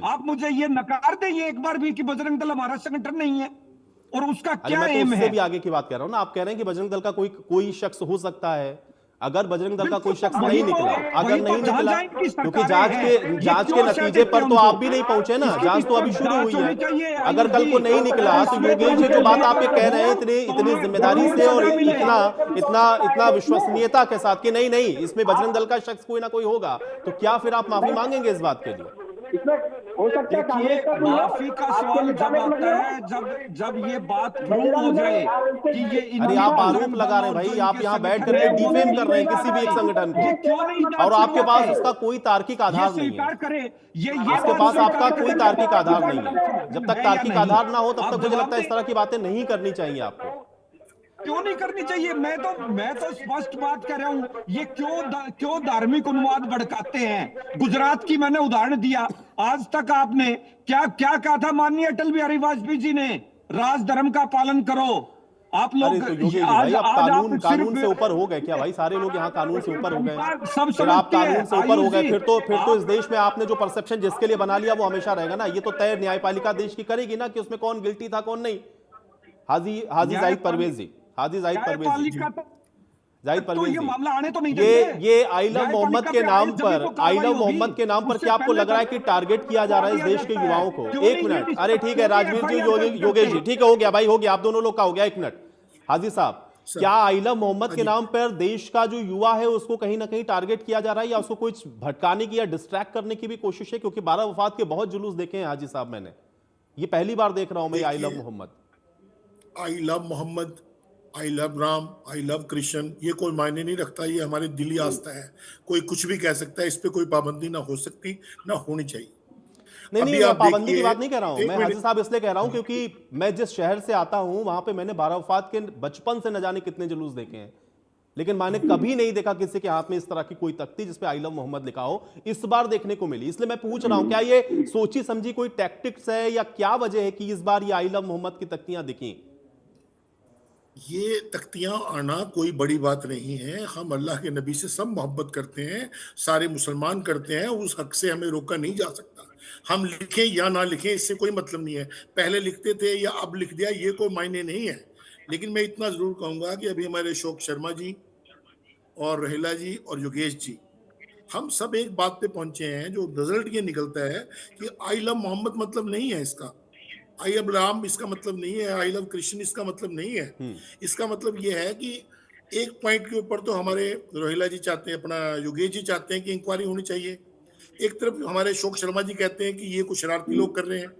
आप मुझे ये नकार दें एक बार भी कि बजरंग दल हमारा संगठन नहीं है और उसका क्या मैं तो एम उससे है। भी आगे की बात कर रहा हूं ना, आप कह रहे हैं कि बजरंग दल का कोई शख्स हो सकता है, अगर बजरंग दल का कोई शख्स नहीं निकला, अगर नहीं निकला, क्योंकि जांच के नतीजे पर तो आप भी नहीं पहुंचे ना, जांच तो अभी शुरू हुई है। अगर कल को नहीं निकला तो योगेश जी जो बात आप ये कह रहे हैं इतनी जिम्मेदारी से और इतना विश्वसनीयता के साथ कि नहीं इसमें बजरंग दल का शख्स कोई ना कोई होगा, तो क्या फिर आप माफी मांगेंगे इस बात के लिए? इसमें हो सकता है कांग्रेस का भी हो, माफी का आपके सवाल जब मुताबिक आता लगे है जब ये बात प्रूव हो जाए कि ये अरे आप आरोप लगा रहे हैं भाई, आप यहाँ बैठ करके डिफेम कर रहे हैं किसी भी एक संगठन को, और आपके पास उसका कोई तार्किक आधार नहीं है। आपके पास आपका कोई तार्किक आधार नहीं है। जब तक तार्किक आधार ना हो तब तक मुझे लगता है इस तरह की बातें नहीं करनी चाहिए आपको। क्यों नहीं करनी चाहिए? मैं तो स्पष्ट बात कर रहा हूं। ये क्यों धार्मिक उन्माद भड़काते हैं? गुजरात की मैंने उदाहरण दिया। आज तक आपने क्या कहा था माननीय अटल बिहारी वाजपेयी जी ने? राज धर्म का पालन करो। आप लोग अरे तो योगेश जी भाई आप कानून से ऊपर हो गए क्या भाई? सारे लोग यहाँ कानून से ऊपर हो गए, फिर आप कानून से ऊपर हो गए, फिर तो इस देश में आपने जो परसेप्शन जिसके लिए बना लिया वो हमेशा रहेगा ना। ये तो तय न्यायपालिका देश की करेगी ना कि उसमें कौन गिल्टी था कौन नहीं। हाजी जाहिद परवेज जी, जाहिद परवेज ये मामला आने तो नहीं ये आई लव मोहम्मद के नाम पर क्या आपको लग रहा है कि टारगेट किया जा रहा है इस देश के युवाओं को? एक मिनट, अरे ठीक है राजवीर जी, योगेश जी, ठीक है हो गया भाई, हो गया, आप दोनों लोग का हो गया। एक मिनट हाजी साहब, क्या आई लव मोहम्मद के नाम पर देश का जो युवा है उसको कहीं ना कहीं टारगेट किया जा रहा है या उसको कुछ भटकाने की या डिस्ट्रैक्ट करने की भी कोशिश है? क्योंकि 12 वफात के बहुत जुलूस देखे हैं हाजी साहब, मैंने ये पहली बार देख रहा हूं मैं I love Mohammad. I love Mohammad, I love Ram, I love Krishna, ये कोई मायने नहीं रखता। ये हमारी दिली आस्था है, कोई कुछ भी कह सकता है, इस पे कोई पाबंदी ना हो सकती ना होनी चाहिए। नहीं मैं पाबंदी की बात नहीं कर रहा हूं, मैं हाजी साहब इसलिए कह रहा हूं क्योंकि मैं जिस शहर से आता हूं वहां पे मैंने 12 वफात के बचपन से न जाने कितने जुलूस देखे हैं, लेकिन मैंने कभी नहीं देखा किसी के हाथ में इस तरह की कोई तख्ती जिसपे आई लव मोहम्मद लिखा हो। इस बार देखने को मिली, इसलिए मैं पूछ रहा हूं क्या ये सोची समझी कोई टैक्टिक्स है या क्या वजह है कि इस बार ये आई लव मोहम्मद की तख्तियां दिखी? ये तख्तियां आना कोई बड़ी बात नहीं है। हम अल्लाह के नबी से सब मोहब्बत करते हैं, सारे मुसलमान करते हैं, उस हक से हमें रोका नहीं जा सकता। हम लिखें या ना लिखें इससे कोई मतलब नहीं है। पहले लिखते थे या अब लिख दिया ये कोई मायने नहीं है। लेकिन मैं इतना जरूर कहूंगा कि अभी हमारे अशोक शर्मा जी और रोहिला जी और योगेश जी, हम सब एक बात पे पहुंचे हैं, जो रिजल्ट ये निकलता है कि आई लव मोहम्मद मतलब नहीं है इसका, आई लव राम इसका मतलब नहीं है, आई लव कृष्ण इसका मतलब नहीं है। इसका मतलब ये है कि एक पॉइंट के ऊपर तो हमारे रोहिला जी चाहते हैं, अपना योगेश जी चाहते हैं कि इंक्वायरी होनी चाहिए। एक तरफ हमारे अशोक शर्मा जी कहते हैं कि ये कुछ शरारती लोग कर रहे हैं।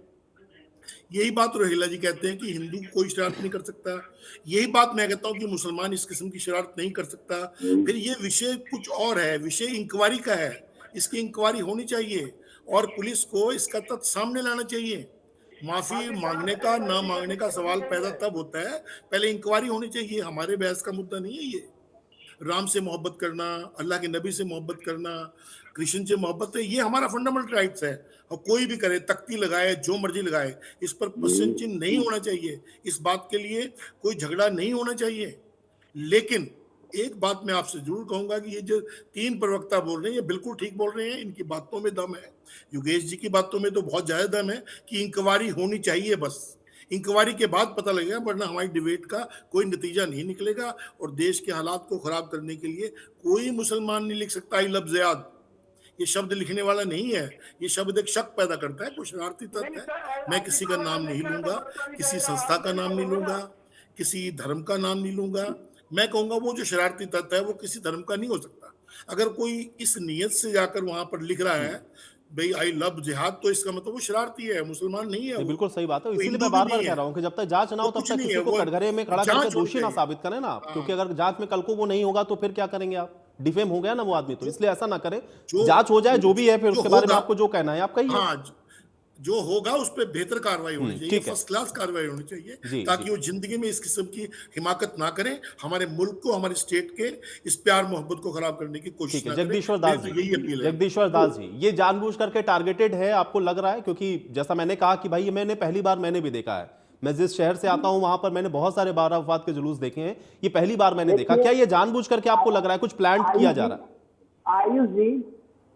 यही बात रोहिला जी कहते हैं कि हिंदू कोई शरारत नहीं कर सकता। यही बात मैं कहता हूं कि मुसलमान इस किस्म की शरारत नहीं कर सकता। फिर ये विषय कुछ और है, विषय इंक्वायरी का है। इसकी इंक्वायरी होनी चाहिए और पुलिस को इसका तथ्य सामने लाना चाहिए। माफी मांगने का ना मांगने का सवाल पैदा तब होता है, पहले इंक्वायरी होनी चाहिए। हमारे बहस का मुद्दा नहीं है ये। राम से मोहब्बत करना, अल्लाह के नबी से मोहब्बत करना, कृष्ण से मोहब्बत है, ये हमारा फंडामेंटल राइट्स है। और कोई भी करे, तख्ती लगाए, जो मर्जी लगाए, इस पर क्वेश्चन चिन्ह नहीं होना चाहिए। इस बात के लिए कोई झगड़ा नहीं होना चाहिए। लेकिन एक बात मैं आपसे जरूर कहूंगा कि ये जो 3 प्रवक्ता बोल रहे हैं, ये बिल्कुल ठीक बोल रहे हैं। इनकी बातों में दम है। योगेश जी की बातों में तो बहुत ज्यादा दम है कि इंक्वायरी होनी चाहिए। बस इंक्वायरी के बाद पता लगेगा, वरना हमारी डिबेट का कोई नतीजा नहीं निकलेगा। और देश के हालात को खराब करने के लिए कोई मुसलमान नहीं लिख सकता आई लव ज़ियाद। ये शब्द लिखने वाला नहीं है। ये शब्द एक शक पैदा करता है, कोई शरारती तत्व है। मैं किसी का नाम नहीं लूंगा, किसी संस्था का नाम नहीं लूंगा, किसी धर्म का नाम नहीं लूंगा। मैं कहूंगा वो जो शरारती तत्व है वो किसी धर्म का नहीं हो सकता। अगर कोई इस नियत से जाकर वहां पर लिख रहा है भाई आई लव जिहाद, तो इसका मतलब वो शरारती है, मुसलमान नहीं है। बिल्कुल सही बात है। वो इसीलिए हिंदू मैं भी बार बार नहीं कह है। रहा हूं कि जब तक जांच ना हो वो तब कुछ तक नहीं किसी है, को वो कटघरे में खड़ा जांच करके होनी दोषी ना चाहिए। साबित करें ना, क्योंकि अगर जांच में कल को वो नहीं होगा तो फिर क्या करेंगे आप? डिफेम हो गया ना वो आदमी। तो इसलिए ऐसा ना करें, जांच हो जाए जो भी है, फिर जो उसके बारे में होगा, आपको जो कहना है आप कहिए। हाँ, जो होगा उस पर बेहतर कार्रवाई होनी चाहिए, ठीक है। फर्स्ट क्लास कार्रवाई होनी चाहिए, जी, ताकि जी। वो जिंदगी में इस किस्म की हिमाकत ना करें, हमारे मुल्क को, हमारे स्टेट के इस प्यार मोहब्बत को खराब करने की कोशिश ठीक है। ना करें। जगदीश्वर दास मेरी तो यही अपील जी, है। जगदीश्वर दास जी, ये जानबूझ करके टारगेटेड है आपको लग रहा है? क्योंकि जैसा मैंने कहा कि भाई मैंने पहली बार मैंने भी देखा है, मैं जिस शहर से आता हूं वहां पर मैंने बहुत सारे बारावफात के जुलूस देखे हैं, ये पहली बार मैंने देखा। क्या ये जानबूझ करके आपको लग रहा है कुछ प्लान किया जा रहा है? आयुष जी,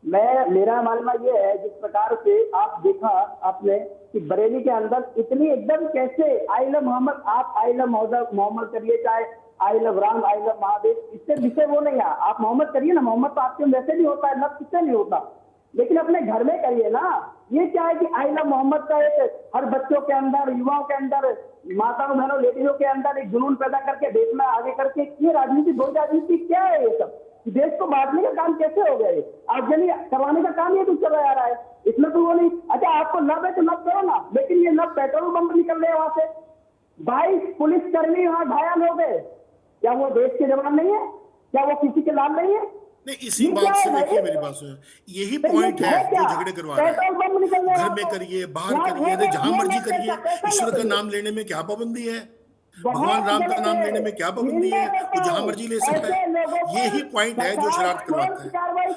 मेरा मानना ये है, जिस प्रकार से आप देखा आपने कि बरेली के अंदर इतनी एकदम कैसे आई लव मोहम्मद, आप आई लव मोहम्मद करिए, चाहे आई love Ram, I love Mahadev, इससे विषय वो नहीं है। आप मोहम्मद करिए ना, मोहम्मद तो आपके वैसे भी होता है, लव किससे नहीं होता, लेकिन अपने घर में करिए ना। ये क्या है कि आई लव मोहम्मद का एक हर बच्चों के अंदर, युवाओं के अंदर, माताओं बहनों लेडीजों के अंदर एक जुनून पैदा करके देश में आगे करके, ये राजनीति दो राजनीति क्या है? ये सब देश को बांटने का काम कैसे हो गया? आगजनी करवाने का काम ये कुछ चला जा रहा है। इसमें तो वो नहीं, अच्छा आपको लव है तो लव करो ना, लेकिन ये लव पेट्रोल पंप निकल रहे हैं वहां से, 22 पुलिसकर्मी वहां घायल हो गए। क्या वो देश के जवान नहीं है? क्या वो किसी के लाल नहीं है? नहीं, इसी बात से देखिए, मेरी बात सुनिए, यही पॉइंट है जो झगड़े करवा रहे हैं। घर में करिए, बाहर करिए, जहां मर्जी करिए, ईश्वर का नाम लेने में क्या पाबंदी है? भगवान राम का नाम लेने में क्या पाबंदी है? वो जहां मर्जी ले सकता है। यही पॉइंट है जो शरारत करवाता है।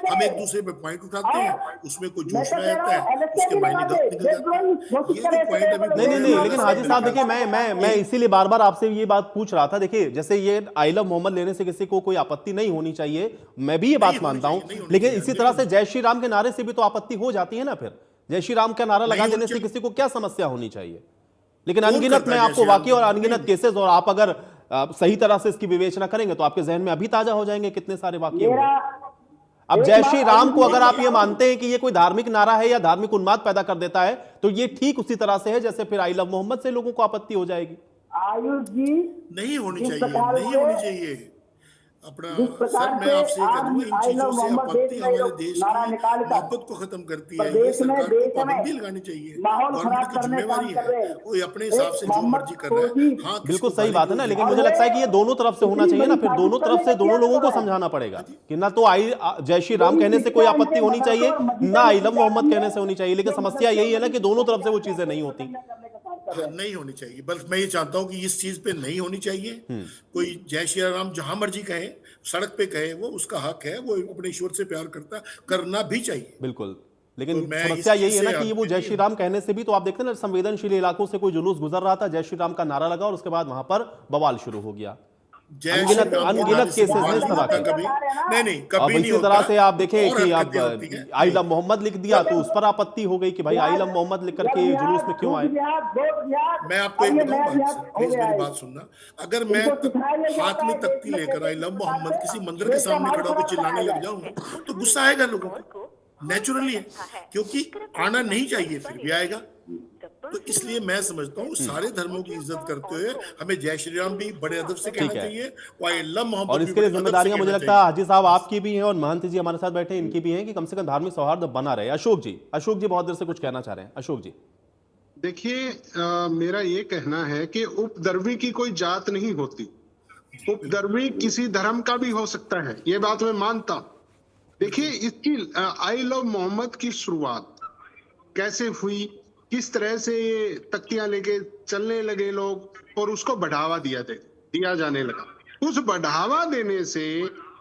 हम एक दूसरे पे पॉइंट उठाते हैं, उसमें कोई जोश में रहता है, उसके मायने गलत निकल जाते हैं। ये जो पॉइंट अभी नहीं, लेकिन हाजी साहब देखिए, मैं इसीलिए बार बार आपसे ये बात पूछ रहा था। देखिए, जैसे ये आई लव मोहम्मद लेने से किसी को कोई आपत्ति नहीं होनी चाहिए, मैं भी ये बात मानता हूं, लेकिन इसी तरह से जय श्री राम के नारे से भी तो आपत्ति हो जाती है ना। फिर जय श्री राम का नारा लगा देने से किसी को क्या समस्या होनी चाहिए? लेकिन अनगिनत मैं आपको वाकई और अनगिनत केसेस, और आप अगर सही तरह से इसकी विवेचना करेंगे तो आपके जहन में अभी ताजा हो जाएंगे कितने सारे वाकये हुए। अब जय श्री राम को अगर आप ये मानते हैं कि ये कोई धार्मिक नारा है या धार्मिक उन्माद पैदा कर देता है, तो ये ठीक उसी तरह से है जैसे फिर आई लव मोहम्मद से लोगों को आपत्ति हो जाएगी। आयुष जी, नहीं होनी चाहिए। अपना सर, मैं आपसे कहूंगा, इन चीजों से आपत्ति हमारे देश की मोहब्बत को खत्म करती है। ये सरकार को पाबंदी लगानी चाहिए, गवर्नमेंट की जिम्मेवारी है। कोई अपने हिसाब से जो मर्जी कर रहा है। हाँ, बिल्कुल सही बात है ना, लेकिन मुझे लगता है कि ये दोनों तरफ से होना चाहिए ना। फिर दोनों तरफ से दोनों लोगों को समझाना पड़ेगा कि ना तो जय श्री राम कहने से कोई आपत्ति होनी चाहिए, ना आई लव मोहम्मद कहने से होनी चाहिए। लेकिन समस्या यही है ना कि दोनों तरफ से वो चीजें नहीं होती। नहीं होनी चाहिए। बस मैं ये चाहता हूं कि इस चीज पे नहीं होनी चाहिए। कोई जय श्री राम जहां मर्जी कहे, सड़क पे कहे, वो उसका हक है, वो अपने ईश्वर से प्यार करता, करना भी चाहिए। बिल्कुल, लेकिन तो समस्या यही है ना कि वो जय श्री राम कहने से भी तो आप देखते हैं ना, संवेदनशील इलाकों से कोई जुलूस गुजर रहा था, जय श्री राम का नारा लगा और उसके बाद वहां पर बवाल शुरू हो गया। अनगिनत केसेस इस तरह के। नहीं, कभी नहीं इसी होता। तरह से आप देखें कि आप आई लव मोहम्मद लिख दिया तो उस पर आपत्ति हो गई कि भाई आई लव मोहम्मद लिख करके जुलूस में क्यों आए। मैं आपको एक बताऊं, प्लीज मेरी बात सुनना। अगर मैं हाथ में तख्ती लेकर आई लव मोहम्मद किसी मंदिर के सामने खड़ा होकर चिल्लाने लग जाऊं तो गुस्सा आएगा लोगों को, नेचुरली है, क्योंकि आना नहीं चाहिए, फिर भी आएगा। तो इसलिए मैं समझता हूँ सारे धर्मों की इज्जत करते हुए हमें जय श्री राम भी बड़े अदब से कहना ठीक है। चाहिए, और अल्लाह और मोहम्मद भी इसके लिए बड़े अदब से जिम्मेदारियां मुझे कहना लगता है चाहिए। हाजी साहब आपकी भी हैं और महंत जी हमारे साथ बैठे हैं इनकी भी हैं कि कम से कम धार्मिक सौहार्द बना रहे। अशोक जी बहुत देर से कुछ कहना चाह रहे हैं। अशोक जी देखिए, मेरा ये कहना है कि उपद्रवी की कोई जात नहीं होती। उपद्रवी किसी धर्म का भी हो सकता है, ये बात मैं मानता हूं। देखिए, इसकी आई लव मोहम्मद की शुरुआत कैसे हुई, किस तरह से ये तख्तियां लेके चलने लगे लोग और उसको बढ़ावा दिया जाने लगा। उस बढ़ावा देने से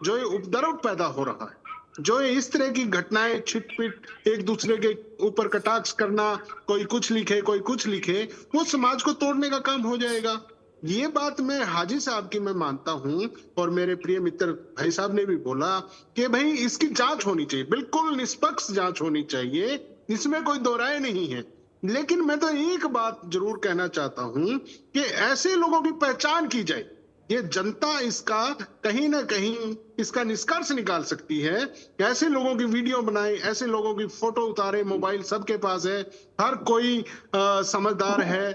जो ये उपद्रव पैदा हो रहा है, जो ये इस तरह की घटनाएं छिटपिट एक दूसरे के ऊपर कटाक्ष करना, कोई कुछ लिखे, वो समाज को तोड़ने का काम हो जाएगा। ये बात मैं हाजी साहब की मैं मानता हूं, और मेरे प्रिय मित्र भाई साहब ने भी बोला कि भाई इसकी जांच होनी चाहिए, बिल्कुल निष्पक्ष जांच होनी चाहिए, इसमें कोई दो राय नहीं है। लेकिन मैं तो एक बात जरूर कहना चाहता हूं कि ऐसे लोगों की पहचान की जाए। ये जनता इसका कहीं ना कहीं इसका निष्कर्ष निकाल सकती है। ऐसे लोगों की वीडियो बनाए, ऐसे लोगों की फोटो उतारे, मोबाइल सबके पास है, हर कोई समझदार है।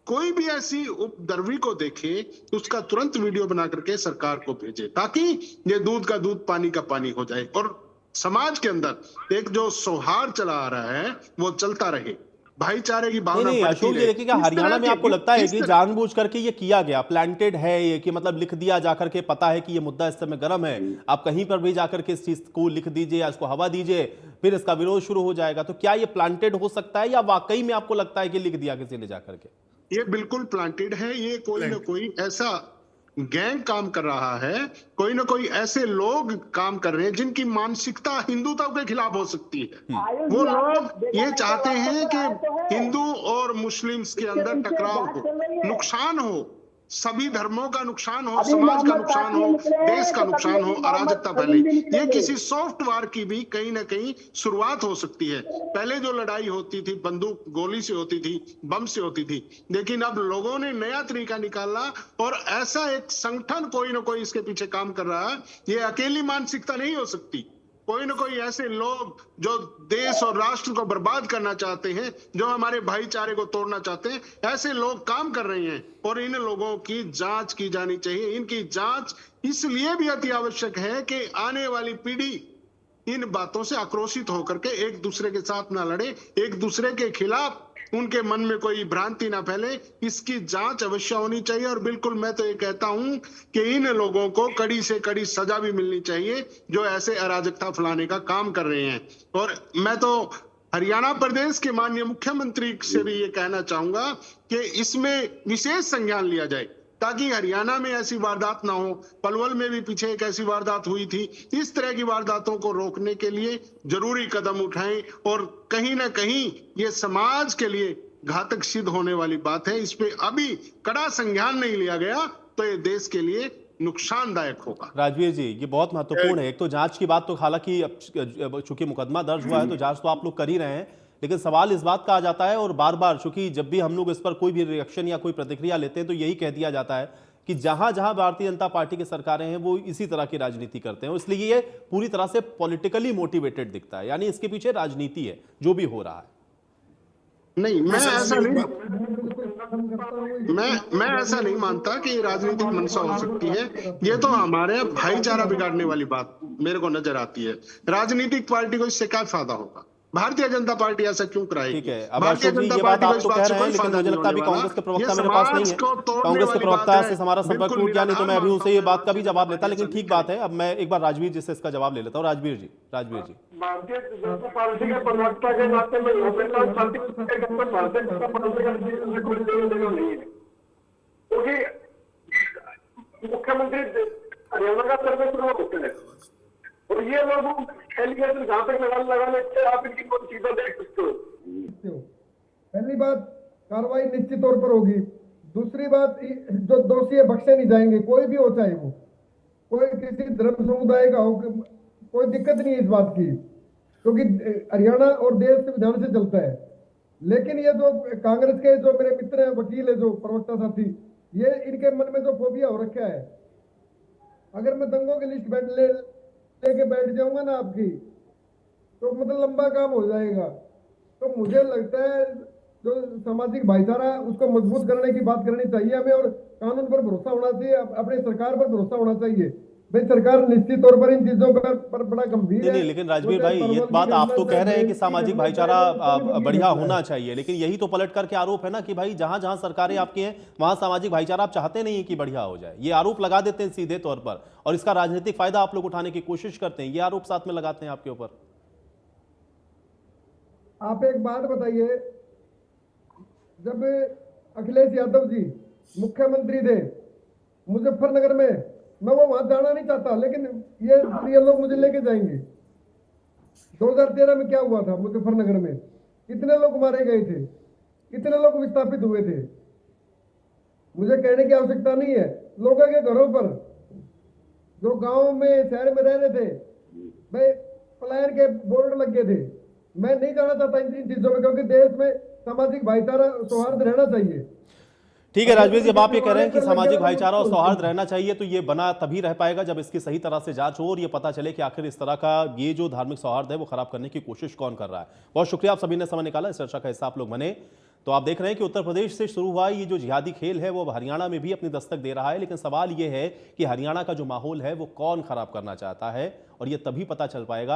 कोई भी ऐसी उपद्रवी को देखे तो उसका तुरंत वीडियो बना करके सरकार को भेजे, ताकि ये दूध का दूध पानी का पानी हो जाए और समाज के अंदर एक जो सौहार्द चला आ रहा है वो चलता रहे, भाईचारे की भावना नहीं बढ़ती अशोक जी रहे। देखिए, क्या इस हरियाणा तरह में के- आपको लगता है इस कि तरह- जानबूझ करके ये किया गया, प्लांटेड है ये, कि मतलब लिख दिया जाकर के, पता है कि ये मुद्दा इस समय गर्म है, आप कहीं पर भी जाकर के इस चीज को लिख दीजिए या इसको हवा दीजिए, फिर इसका विरोध शुरू हो जाएगा। तो क्या ये प्लांटेड हो सकता है या वाकई में आपको लगता है कि लिख दिया किसी ने जाकर के? ये बिल्कुल प्लांटेड है। ये कोई ना कोई ऐसा गैंग काम कर रहा है, कोई ना कोई ऐसे लोग काम कर रहे हैं जिनकी मानसिकता हिंदुत्व के खिलाफ हो सकती है। आयुष वो जी, आपको लोग देखा ये है चाहते तो हैं आपको राय तो है। कि हिंदू और मुस्लिम्स के अंदर पीछे टकराव बात हो, चल रही है। नुकसान हो, सभी धर्मों का नुकसान हो, अभी समाज का मोहम्मद नुकसान हो, कासिम निकले हैं, देश का तो नुकसान कभी हो, मोहम्मद अराजकता सलीम फैले। भी ये निकलेंगे। किसी सॉफ्ट वार की भी कहीं ना कहीं शुरुआत हो सकती है। पहले जो लड़ाई होती थी बंदूक गोली से होती थी, बम से होती थी, लेकिन अब लोगों ने नया तरीका निकाला और ऐसा एक संगठन कोई ना कोई इसके पीछे काम कर रहा है। ये अकेली मानसिकता नहीं हो सकती। कोई ना कोई ऐसे लोग जो देश और राष्ट्र को बर्बाद करना चाहते हैं, जो हमारे भाईचारे को तोड़ना चाहते हैं, ऐसे लोग काम कर रहे हैं और इन लोगों की जांच की जानी चाहिए। इनकी जांच इसलिए भी अति आवश्यक है कि आने वाली पीढ़ी इन बातों से आक्रोशित होकर के एक दूसरे के साथ ना लड़े, एक दूसरे के खिलाफ उनके मन में कोई भ्रांति ना फैले। इसकी जांच अवश्य होनी चाहिए और बिल्कुल मैं तो ये कहता हूं कि इन लोगों को कड़ी से कड़ी सजा भी मिलनी चाहिए जो ऐसे अराजकता फैलाने का काम कर रहे हैं। और मैं तो हरियाणा प्रदेश के माननीय मुख्यमंत्री से भी ये कहना चाहूंगा कि इसमें विशेष संज्ञान लिया जाए, ताकि हरियाणा में ऐसी वारदात ना हो। पलवल में भी पीछे एक ऐसी वारदात हुई थी। इस तरह की वारदातों को रोकने के लिए जरूरी कदम उठाएं और कहीं ना कहीं ये समाज के लिए घातक सिद्ध होने वाली बात है। इस पे अभी कड़ा संज्ञान नहीं लिया गया तो ये देश के लिए नुकसानदायक होगा। राजवीर जी ये बहुत महत्वपूर्ण है। एक तो जांच की बात तो हालांकि अब चूंकि मुकदमा दर्ज हुआ है तो जांच तो आप लोग कर ही रहे हैं, लेकिन सवाल इस बात का आ जाता है और बार बार, चूंकि जब भी हम लोग इस पर कोई भी रिएक्शन या कोई प्रतिक्रिया लेते हैं तो यही कह दिया जाता है कि जहां जहां भारतीय जनता पार्टी की सरकारें हैं वो इसी तरह की राजनीति करते हैं, इसलिए ये पूरी तरह से पॉलिटिकली मोटिवेटेड दिखता है, यानी इसके पीछे राजनीति है जो भी हो रहा है। नहीं, मैं ऐसा नहीं मैं मैं ऐसा नहीं मानता कि राजनीतिक मंशा हो सकती है। ये तो हमारे भाईचारा बिगाड़ने वाली बात मेरे को नजर आती है। राजनीतिक पार्टी को इससे क्या फायदा होगा? भारतीय जनता पार्टी ऐसा क्यों कराएगी? ठीक है, अब भारतीय अशोक जी जनता ये बात पार्टी को आप इस तो बात कह से रहे हैं, कोई लेकिन फायदा मुझे नहीं लगता है अभी होने वाला। कांग्रेस के ये प्रवक्ता मेरे पास नहीं समाज को है, तोड़ने कांग्रेस के वाली प्रवक्ता बात से है। हमारा संपर्क बिल्कुल टूट गया, नहीं तो मैं अभी उनसे ये बात का भी जवाब लेता, लेकिन निराधार ठीक बात है। अब मैं एक बार राजवीर जी से इसका जवाब ले लेता हूँ। राजवीर जी भारतीय जनता पार्टी के प्रवक्ता के नाते में भारतीय जनता पार्टी का कोई लेना नहीं है, क्योंकि मुख्यमंत्री हरियाणा का सर्वेक्षण होते हैं और ये लोग एलिगेशन जहां तक लगाने से आप इनकी कोई चीजें देख सकते हो। पहली बात, कार्रवाई निश्चित तौर पर होगी। दूसरी बात, जो दोषी है बख्शे नहीं जाएंगे, कोई भी हो, चाहे वो कोई किसी धर्म समुदाय का हो, कोई दिक्कत नहीं है इस बात की, क्योंकि हरियाणा और देश संविधान से चलता है। लेकिन ये जो कांग्रेस के जो मेरे मित्र हैं, वकील है, जो प्रवक्ता साथी, ये इनके मन में जो फोबिया हो रखा है, अगर मैं दंगों की लिस्ट लेके बैठ जाऊंगा ना आपकी, तो मतलब लंबा काम हो जाएगा। तो मुझे लगता है जो सामाजिक भाईचारा है, उसको मजबूत करने की बात करनी चाहिए हमें, और कानून पर भरोसा होना चाहिए, अपने सरकार पर भरोसा होना चाहिए। भाई सरकार निश्चित तौर पर इन चीजों पर बड़ा गंभीर नहीं है। नहीं, लेकिन राजवीर वो भाई चाहे ये परवल की बात आप गणना, तो कह चाहे रहे हैं कि देश की सामाजिक गणना, भाईचारा चाहे कोई भी बढ़िया गणना होना है। चाहिए, लेकिन यही तो पलट करके आरोप है ना कि भाई जहां जहां सरकारें आपकी हैं वहां सामाजिक भाईचारा आप चाहते नहीं है कि बढ़िया हो जाए। ये आरोप लगा देते हैं सीधे तौर पर, और इसका राजनीतिक फायदा आप लोग उठाने की कोशिश करते हैं, ये आरोप साथ में लगाते हैं आपके ऊपर। आप एक बात बताइए, जब अखिलेश यादव जी मुख्यमंत्री थे मुजफ्फरनगर में, मैं वो वहां जाना नहीं चाहता, लेकिन ये लोग मुझे लेके जाएंगे। 2013 में क्या हुआ था मुजफ्फरनगर में, कितने लोग मारे गए थे, कितने लोग विस्थापित हुए थे। मुझे कहने की आवश्यकता नहीं है, लोगों के घरों पर जो गांव में शहर में रह रहे थे भाई पलायन के बोर्ड लग गए थे। मैं नहीं जाना चाहता इन चीजों में, क्योंकि देश में सामाजिक भाईचारा सौहार्द रहना चाहिए। ठीक है राजवीर, जब आप ये कह रहे हैं कि सामाजिक भाईचारा और सौहार्द रहना चाहिए, तो ये बना तभी रह पाएगा जब इसकी सही तरह से जांच हो और ये पता चले कि आखिर इस तरह का ये जो धार्मिक सौहार्द है वो खराब करने की कोशिश कौन कर रहा है। बहुत शुक्रिया, आप सभी ने समय निकाला, इस चर्चा का हिस्सा आप लोग बने। तो आप देख रहे हैं कि उत्तर प्रदेश से शुरू हुआ ये जो जिहादी खेल है वो हरियाणा में भी अपनी दस्तक दे रहा है, लेकिन सवाल ये है कि हरियाणा का जो माहौल है वो कौन खराब करना चाहता है, और ये तभी पता चल पाएगा